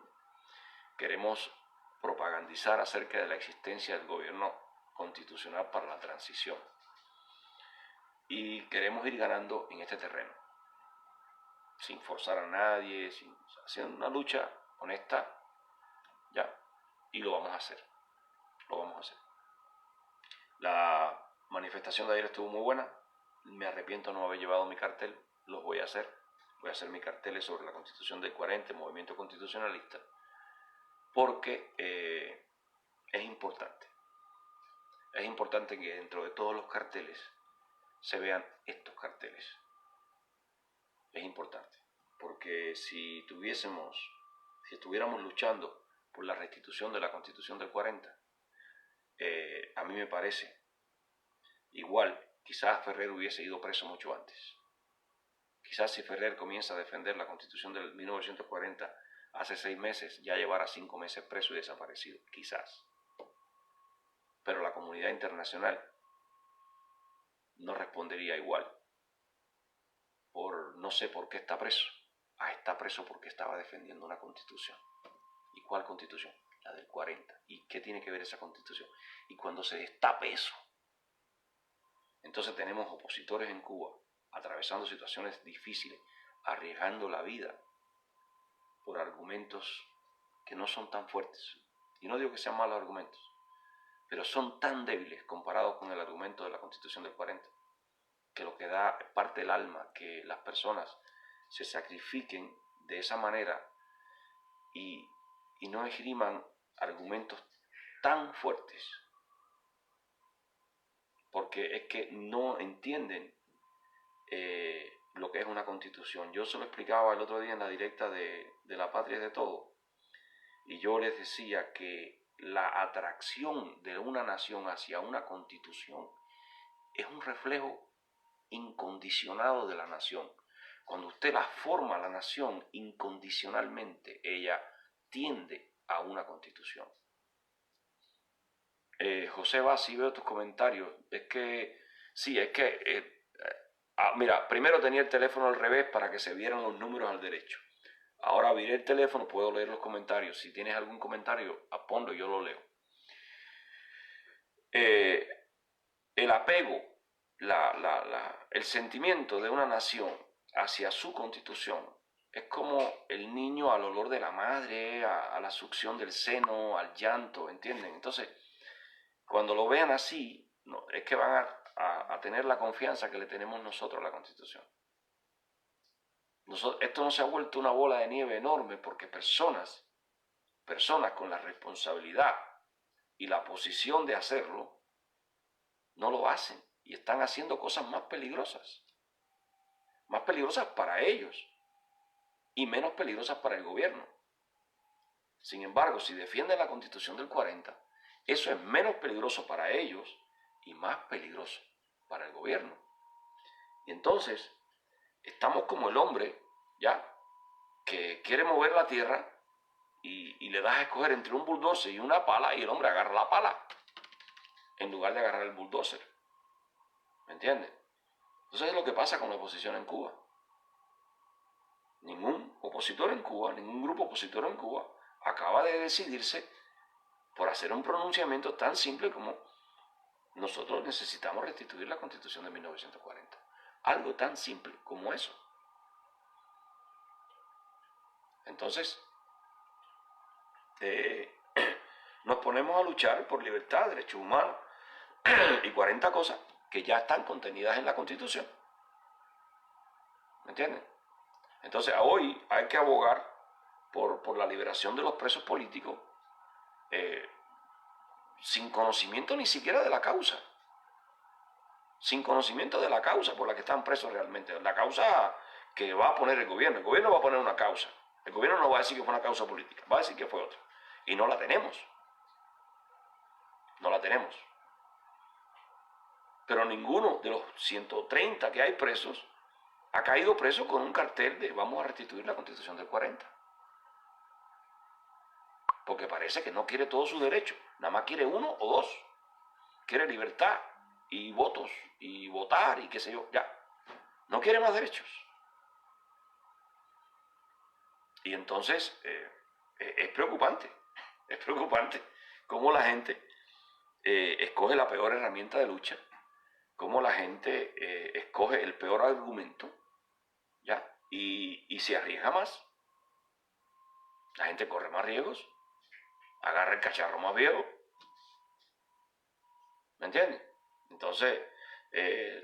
Queremos propagandizar acerca de la existencia del gobierno constitucional para la transición. Y queremos ir ganando en este terreno, sin forzar a nadie, haciendo una lucha honesta, ya, y lo vamos a hacer, La manifestación de ayer estuvo muy buena, me arrepiento de no haber llevado mi cartel, los voy a hacer mis carteles sobre la Constitución del 40, el movimiento constitucionalista, porque es importante que dentro de todos los carteles se vean estos carteles. Es importante, porque si estuviéramos luchando por la restitución de la Constitución del 40, a mí me parece, igual, quizás Ferrer hubiese ido preso mucho antes. Quizás si Ferrer comienza a defender la Constitución del 1940 hace 6 meses, ya llevara 5 meses preso y desaparecido, quizás. Pero la comunidad internacional no respondería igual. No sé por qué está preso. Está preso porque estaba defendiendo una constitución. ¿Y cuál constitución? La del 40. ¿Y qué tiene que ver esa constitución? Y cuando se destape eso, entonces tenemos opositores en Cuba atravesando situaciones difíciles, arriesgando la vida por argumentos que no son tan fuertes. Y no digo que sean malos argumentos, pero son tan débiles comparados con el argumento de la Constitución del 40, que lo que da parte del alma, que las personas se sacrifiquen de esa manera y no esgriman argumentos tan fuertes, porque es que no entienden lo que es una constitución. Yo se lo explicaba el otro día en la directa de La Patria es de Todo, y yo les decía que la atracción de una nación hacia una constitución es un reflejo incondicionado de la nación. Cuando usted la forma la nación incondicionalmente, ella tiende a una constitución. José Bassi, veo tus comentarios. Mira, primero tenía el teléfono al revés para que se vieran los números al derecho. Ahora viré el teléfono, puedo leer los comentarios. Si tienes algún comentario, ponlo y yo lo leo. el apego, el sentimiento de una nación hacia su constitución es como el niño al olor de la madre, a la succión del seno, al llanto, ¿entienden? Entonces, cuando lo vean así, no, es que van a tener la confianza que le tenemos nosotros a la Constitución. Esto no se ha vuelto una bola de nieve enorme porque personas con la responsabilidad y la posición de hacerlo, no lo hacen y están haciendo cosas más peligrosas para ellos y menos peligrosas para el gobierno. Sin embargo, si defienden la Constitución del 40, eso es menos peligroso para ellos y más peligroso para el gobierno. Y entonces, estamos como el hombre, ¿ya?, que quiere mover la tierra y le das a escoger entre un bulldozer y una pala y el hombre agarra la pala en lugar de agarrar el bulldozer. ¿Me entiendes? Entonces es lo que pasa con la oposición en Cuba. Ningún opositor en Cuba, ningún grupo opositor en Cuba acaba de decidirse por hacer un pronunciamiento tan simple como nosotros necesitamos restituir la Constitución de 1940. Algo tan simple como eso. Entonces, nos ponemos a luchar por libertad, derechos humanos y 40 cosas que ya están contenidas en la Constitución. ¿Me entienden? Entonces, hoy hay que abogar por la liberación de los presos políticos sin conocimiento ni siquiera de la causa. Sin conocimiento de la causa por la que están presos realmente. La causa que va a poner el gobierno. El gobierno va a poner una causa. El gobierno no va a decir que fue una causa política. Va a decir que fue otra. Y no la tenemos. No la tenemos. Pero ninguno de los 130 que hay presos ha caído preso con un cartel de vamos a restituir la Constitución del 40. Porque parece que no quiere todos sus derechos. Nada más quiere uno o dos. Quiere libertad y votos y votar y qué sé yo. Ya. No quiere más derechos. Y entonces es preocupante. Es preocupante cómo la gente escoge la peor herramienta de lucha. Cómo la gente escoge el peor argumento. ¿Ya? Y se arriesga más. La gente corre más riesgos. Agarra el cacharro más viejo. ¿Me entiendes? Entonces,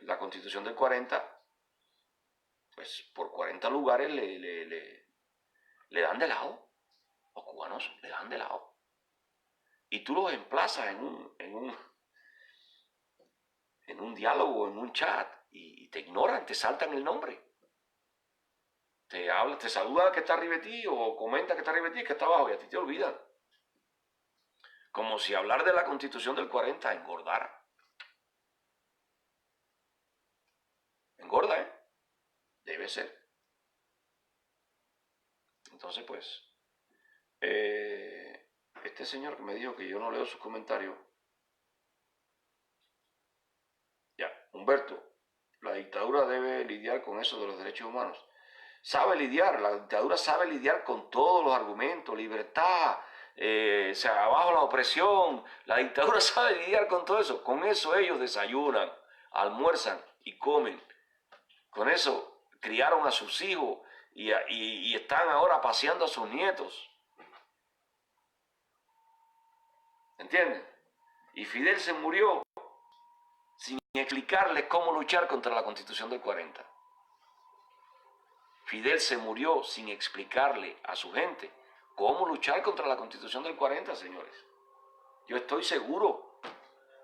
la Constitución del 40, pues por 40 lugares le dan de lado. Los cubanos le dan de lado. Y tú los emplazas en un diálogo, en un chat, y te ignoran, te saltan el nombre. Te saluda que está arriba de ti o comenta que está arriba de ti, que está abajo, y a ti te olvidan. Como si hablar de la Constitución del 40 engordara. Engorda, ¿eh? Debe ser. Entonces, pues, este señor que me dijo que yo no leo sus comentarios. Ya, Humberto, la dictadura debe lidiar con eso de los derechos humanos. Sabe lidiar, la dictadura sabe lidiar con todos los argumentos, libertad, abajo la opresión, la dictadura sabe lidiar con todo eso. Con eso ellos desayunan, almuerzan y comen. Con eso criaron a sus hijos y están ahora paseando a sus nietos. ¿Entienden? Y Fidel se murió sin explicarles cómo luchar contra la Constitución del 40. Fidel se murió sin explicarle a su gente cómo luchar contra la Constitución del 40, señores. Yo estoy seguro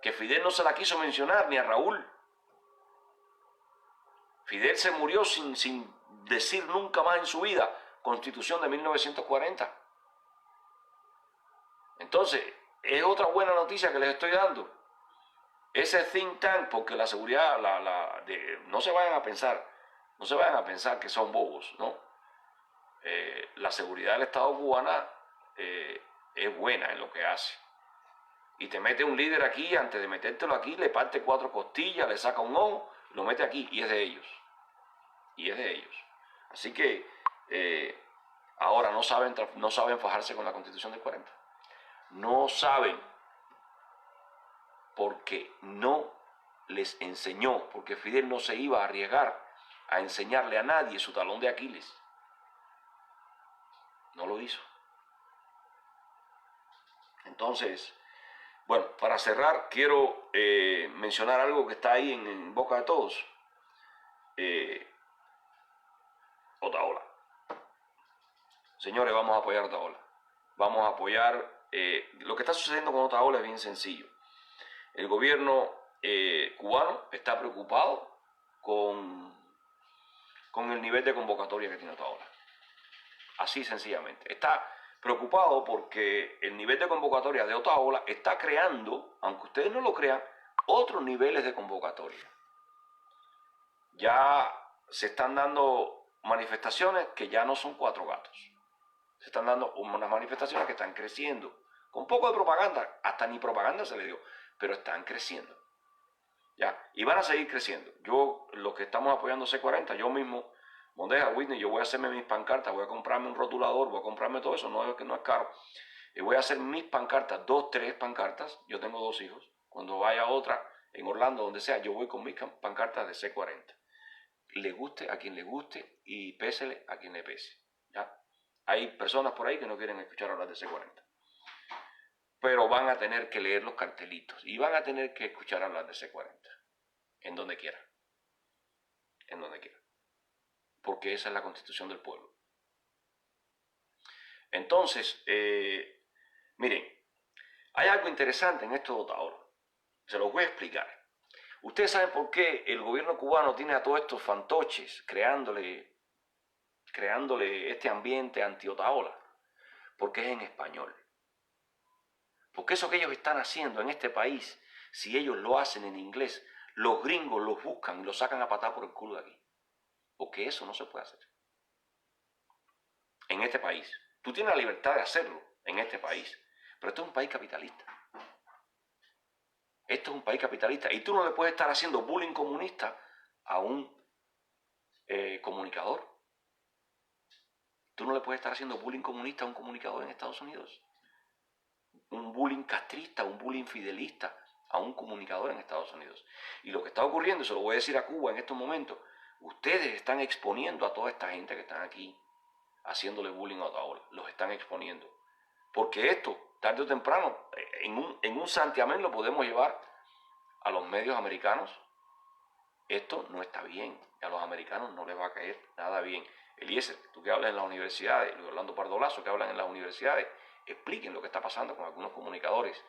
que Fidel no se la quiso mencionar ni a Raúl. Fidel se murió sin decir nunca más en su vida Constitución de 1940. Entonces, es otra buena noticia que les estoy dando. Ese think tank, porque la seguridad, no se vayan a pensar que son bobos, ¿no? La seguridad del Estado cubana es buena en lo que hace. Y te mete un líder aquí, antes de metértelo aquí, le parte 4 costillas, le saca un ojo, lo mete aquí, y es de ellos. Y es de ellos. Así que ahora no saben fajarse con la Constitución del 40. No saben. porque no les enseñó, porque Fidel no se iba a arriesgar a enseñarle a nadie su talón de Aquiles. No lo hizo. Entonces, bueno, para cerrar, quiero mencionar algo que está ahí en boca de todos. Otaola. Señores, vamos a apoyar a Otaola. Vamos a apoyar. Lo que está sucediendo con Otaola es bien sencillo. El gobierno cubano está preocupado con el nivel de convocatoria que tiene Otaola. Así sencillamente. Está preocupado porque el nivel de convocatoria de Otaola está creando, aunque ustedes no lo crean, otros niveles de convocatoria. Ya se están dando manifestaciones que ya no son 4 gatos. Se están dando unas manifestaciones que están creciendo. Con un poco de propaganda, hasta ni propaganda se le dio, pero están creciendo. ¿Ya? Y van a seguir creciendo. Yo, los que estamos apoyando C40, yo mismo, Mondeja, Whitney, yo voy a hacerme mis pancartas, voy a comprarme un rotulador, voy a comprarme todo eso, no es caro. Y voy a hacer mis pancartas, 2, 3 pancartas. Yo tengo 2 hijos. Cuando vaya otra, en Orlando, donde sea, yo voy con mis pancartas de C40. Le guste a quien le guste y pésele a quien le pese. ¿Ya? Hay personas por ahí que no quieren escuchar hablar de C40. Pero van a tener que leer los cartelitos y van a tener que escuchar hablar de C40. En donde quiera. En donde quiera. Porque esa es la constitución del pueblo. Entonces, miren, hay algo interesante en esto de Otaola. Se los voy a explicar. Ustedes saben por qué el gobierno cubano tiene a todos estos fantoches creándole este ambiente anti-Otaola. Porque es en español. Porque eso que ellos están haciendo en este país, si ellos lo hacen en inglés, los gringos los buscan y los sacan a patar por el culo de aquí. Porque eso no se puede hacer. En este país. Tú tienes la libertad de hacerlo en este país. Pero esto es un país capitalista. Esto es un país capitalista. Y tú no le puedes estar haciendo bullying comunista a un comunicador. Tú no le puedes estar haciendo bullying comunista a un comunicador en Estados Unidos. Un bullying castrista, un bullying fidelista a un comunicador en Estados Unidos. Y lo que está ocurriendo, se lo voy a decir a Cuba en estos momentos, ustedes están exponiendo a toda esta gente que están aquí haciéndole bullying a Otaola. Los están exponiendo. Porque esto, tarde o temprano, en un santiamén lo podemos llevar a los medios americanos. Esto no está bien. A los americanos no les va a caer nada bien. Eliezer, tú que hablas en las universidades, Luis Orlando Pardolazo, que hablan en las universidades, expliquen lo que está pasando con algunos comunicadores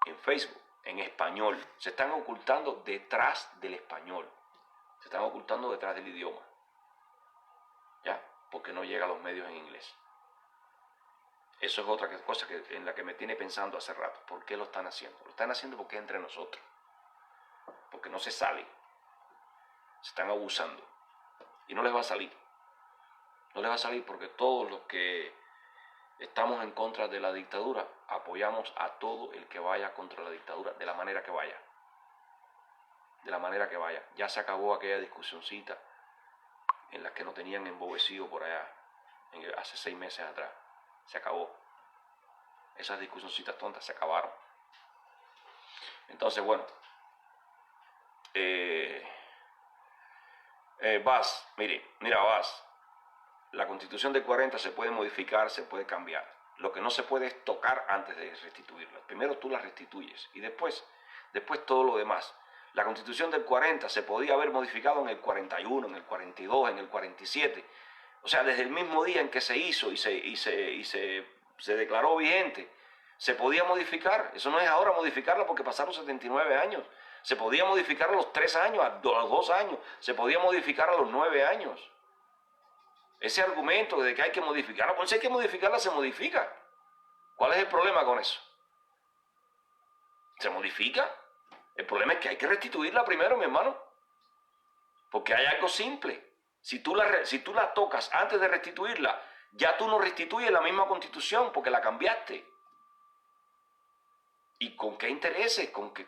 en Facebook, en español. Se están ocultando detrás del español. Se están ocultando detrás del idioma. ¿Ya? Porque no llega a los medios en inglés. Eso es otra cosa en la que me tiene pensando hace rato. ¿Por qué lo están haciendo? Lo están haciendo porque es entre nosotros. Porque no se sale. Se están abusando. Y no les va a salir. No les va a salir porque todos los que estamos en contra de la dictadura apoyamos a todo el que vaya contra la dictadura, de la manera que vaya. De la manera que vaya. Ya se acabó aquella discusioncita en la que nos tenían embobecido por allá hace 6 meses atrás. Se acabó. Esas discusioncitas tontas se acabaron. Entonces, bueno. Vaz, mira Vaz. La Constitución del 40 se puede modificar, se puede cambiar. Lo que no se puede es tocar antes de restituirla. Primero tú la restituyes y después todo lo demás. La Constitución del 40 se podía haber modificado en el 41, en el 42, en el 47. O sea, desde el mismo día en que se hizo y se declaró vigente, se podía modificar. Eso no es ahora modificarla porque pasaron 79 años. Se podía modificar a los 3 años, a los 2 años. Se podía modificar a los 9 años. Ese argumento de que hay que modificarla, pues si hay que modificarla, se modifica. ¿Cuál es el problema con eso? ¿Se modifica? El problema es que hay que restituirla primero, mi hermano. Porque hay algo simple. Si tú la tocas antes de restituirla, ya tú no restituyes la misma Constitución porque la cambiaste. ¿Y con qué intereses? ¿Con qué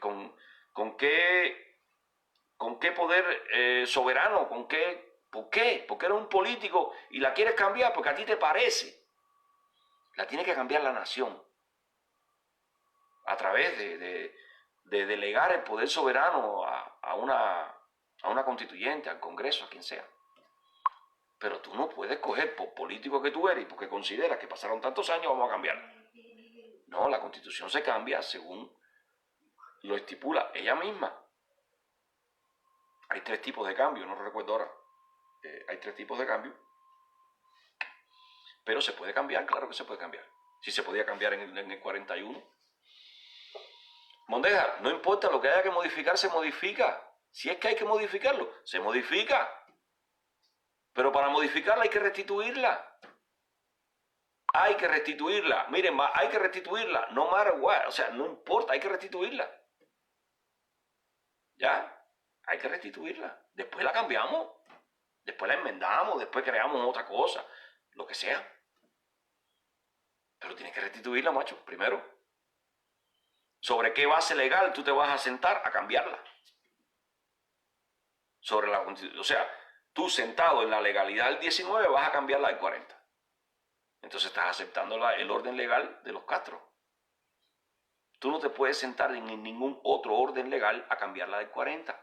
poder soberano? ¿Con qué? ¿Por qué? Porque eres un político y la quieres cambiar porque a ti te parece. La tiene que cambiar la nación. A través de de delegar el poder soberano a una constituyente, al Congreso, a quien sea. Pero tú no puedes coger por político que tú eres y porque consideras que pasaron tantos años, vamos a cambiarla. No, la Constitución se cambia según lo estipula ella misma. Hay 3 tipos de cambio, no recuerdo ahora. Hay 3 tipos de cambio. Pero se puede cambiar, claro que se puede cambiar. Si se podía cambiar en el 41. Mondeja, no importa lo que haya que modificar, se modifica. Si es que hay que modificarlo, se modifica. Pero para modificarla hay que restituirla. Hay que restituirla. Miren, hay que restituirla. No matter what. O sea, no importa, hay que restituirla. ¿Ya? Hay que restituirla. Después la cambiamos. Después la enmendamos. Después creamos otra cosa. Lo que sea. Pero tienes que restituirla, macho, primero. ¿Sobre qué base legal tú te vas a sentar a cambiarla? Sobre la Constitución. O sea, tú sentado en la legalidad del 19 vas a cambiarla del 40. Entonces estás aceptando el orden legal de los Castro. Tú no te puedes sentar en ningún otro orden legal a cambiarla del 40.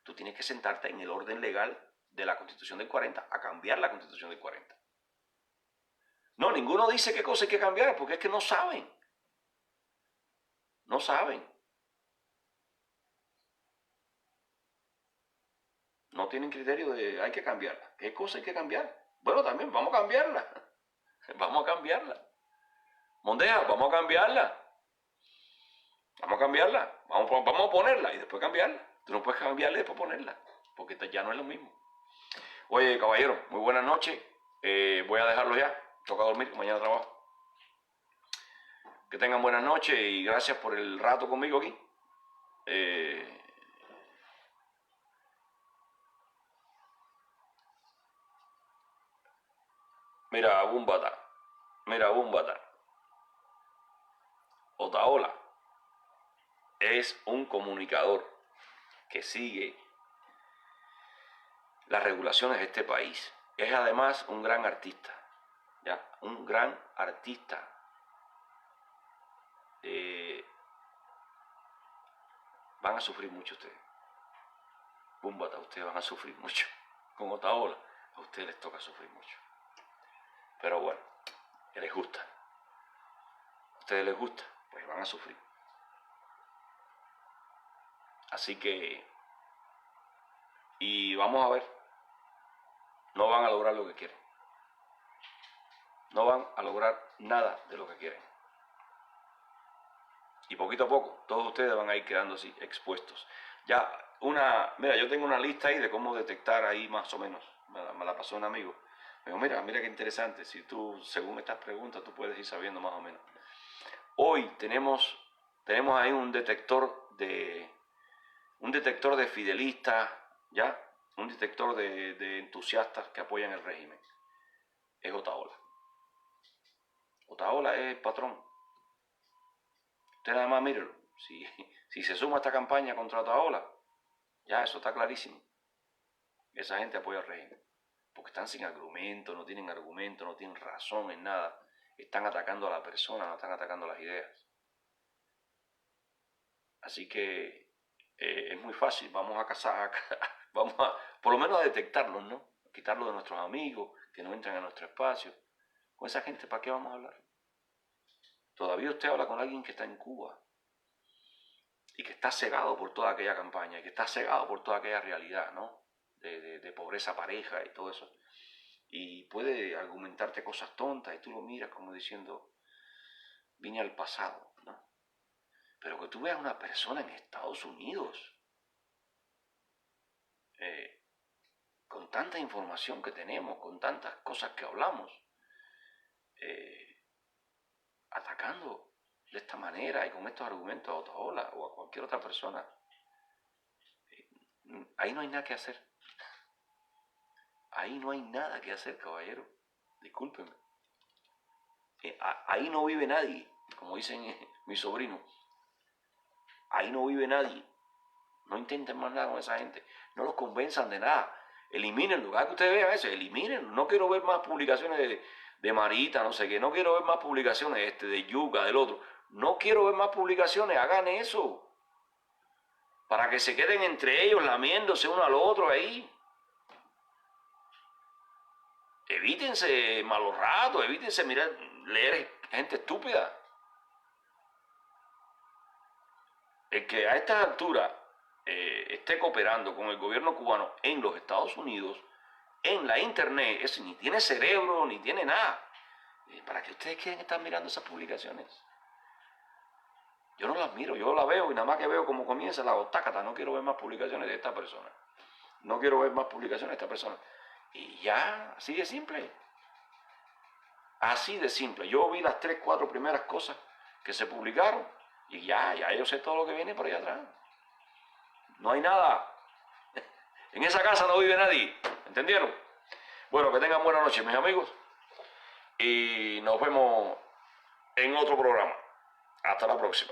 Tú tienes que sentarte en el orden legal de la Constitución del 40 a cambiar la Constitución del 40. No, ninguno dice qué cosa hay que cambiar porque es que no saben. No saben. No tienen criterio de hay que cambiarla. ¿Qué cosa hay que cambiar? Bueno, también vamos a cambiarla. Vamos a cambiarla. Mondeja, vamos a cambiarla. Vamos a cambiarla. Vamos a ponerla y después cambiarla. Tú no puedes cambiarla y después ponerla. Porque ya no es lo mismo. Oye, caballero, muy buenas noches. Voy a dejarlo ya. Toca dormir, mañana trabajo. Que tengan buenas noches y gracias por el rato conmigo aquí. Mira, Búmbata. Otaola es un comunicador que sigue las regulaciones de este país. Es además un gran artista. ¿Ya? Un gran artista. Van a sufrir mucho ustedes. Búmbata, ustedes van a sufrir mucho. Con Otaola, a ustedes les toca sufrir mucho. Pero bueno, que les gusta. A ustedes les gusta, pues van a sufrir. Así que, y vamos a ver, no van a lograr lo que quieren. No van a lograr nada de lo que quieren. Y poquito a poco, todos ustedes van a ir quedando así, expuestos. Ya, mira, yo tengo una lista ahí de cómo detectar ahí más o menos. Me la pasó un amigo. Me dijo, mira qué interesante. Si tú, según estas preguntas, tú puedes ir sabiendo más o menos. Hoy tenemos ahí un detector de fidelistas, ¿ya? Un detector de entusiastas que apoyan el régimen. Es Otaola. Otaola es el patrón. Usted nada más mírelo. Si se suma a esta campaña contra Otaola, ya eso está clarísimo. Esa gente apoya al régimen. Porque están sin argumento, no tienen razón en nada. Están atacando a la persona, no están atacando las ideas. Así que es muy fácil. Vamos a cazar, vamos a, por lo menos a detectarlos, ¿no? Quitarlos de nuestros amigos, que no entran a nuestro espacio. Con esa gente, ¿para qué vamos a hablar? Todavía usted habla con alguien que está en Cuba y que está cegado por toda aquella campaña y que está cegado por toda aquella realidad, ¿no? De pobreza pareja y todo eso. Y puede argumentarte cosas tontas y tú lo miras como diciendo, vine al pasado, ¿no? Pero que tú veas una persona en Estados Unidos con tanta información que tenemos, con tantas cosas que hablamos, atacando de esta manera y con estos argumentos a Otaola o a cualquier otra persona, ahí no hay nada que hacer. Ahí no hay nada que hacer, caballero. Discúlpenme. Ahí no vive nadie, como dicen mis sobrinos. Ahí no vive nadie. No intenten más nada con esa gente. No los convenzan de nada. Elimínenlo. Cada que ustedes vean eso, elimínenlo. No quiero ver más publicaciones de Marita, no sé qué. No quiero ver más publicaciones de Yuca, del otro. No quiero ver más publicaciones. Hagan eso. para que se queden entre ellos lamiéndose uno al otro ahí. Evítense malos ratos, evítense leer gente estúpida. El que a estas alturas esté cooperando con el gobierno cubano en los Estados Unidos, en la internet, ese ni tiene cerebro, ni tiene nada. ¿Para qué ustedes quieren estar mirando esas publicaciones? Yo no las miro, yo las veo y nada más que veo cómo comienza la gotácata. No quiero ver más publicaciones de esta persona. No quiero ver más publicaciones de esta persona. Y ya, así de simple. Así de simple. Yo vi las 3, 4 primeras cosas que se publicaron y ya yo sé todo lo que viene por allá atrás. No hay nada. En esa casa no vive nadie. ¿Entendieron? Bueno, que tengan buena noche, mis amigos. Y nos vemos en otro programa. Hasta la próxima.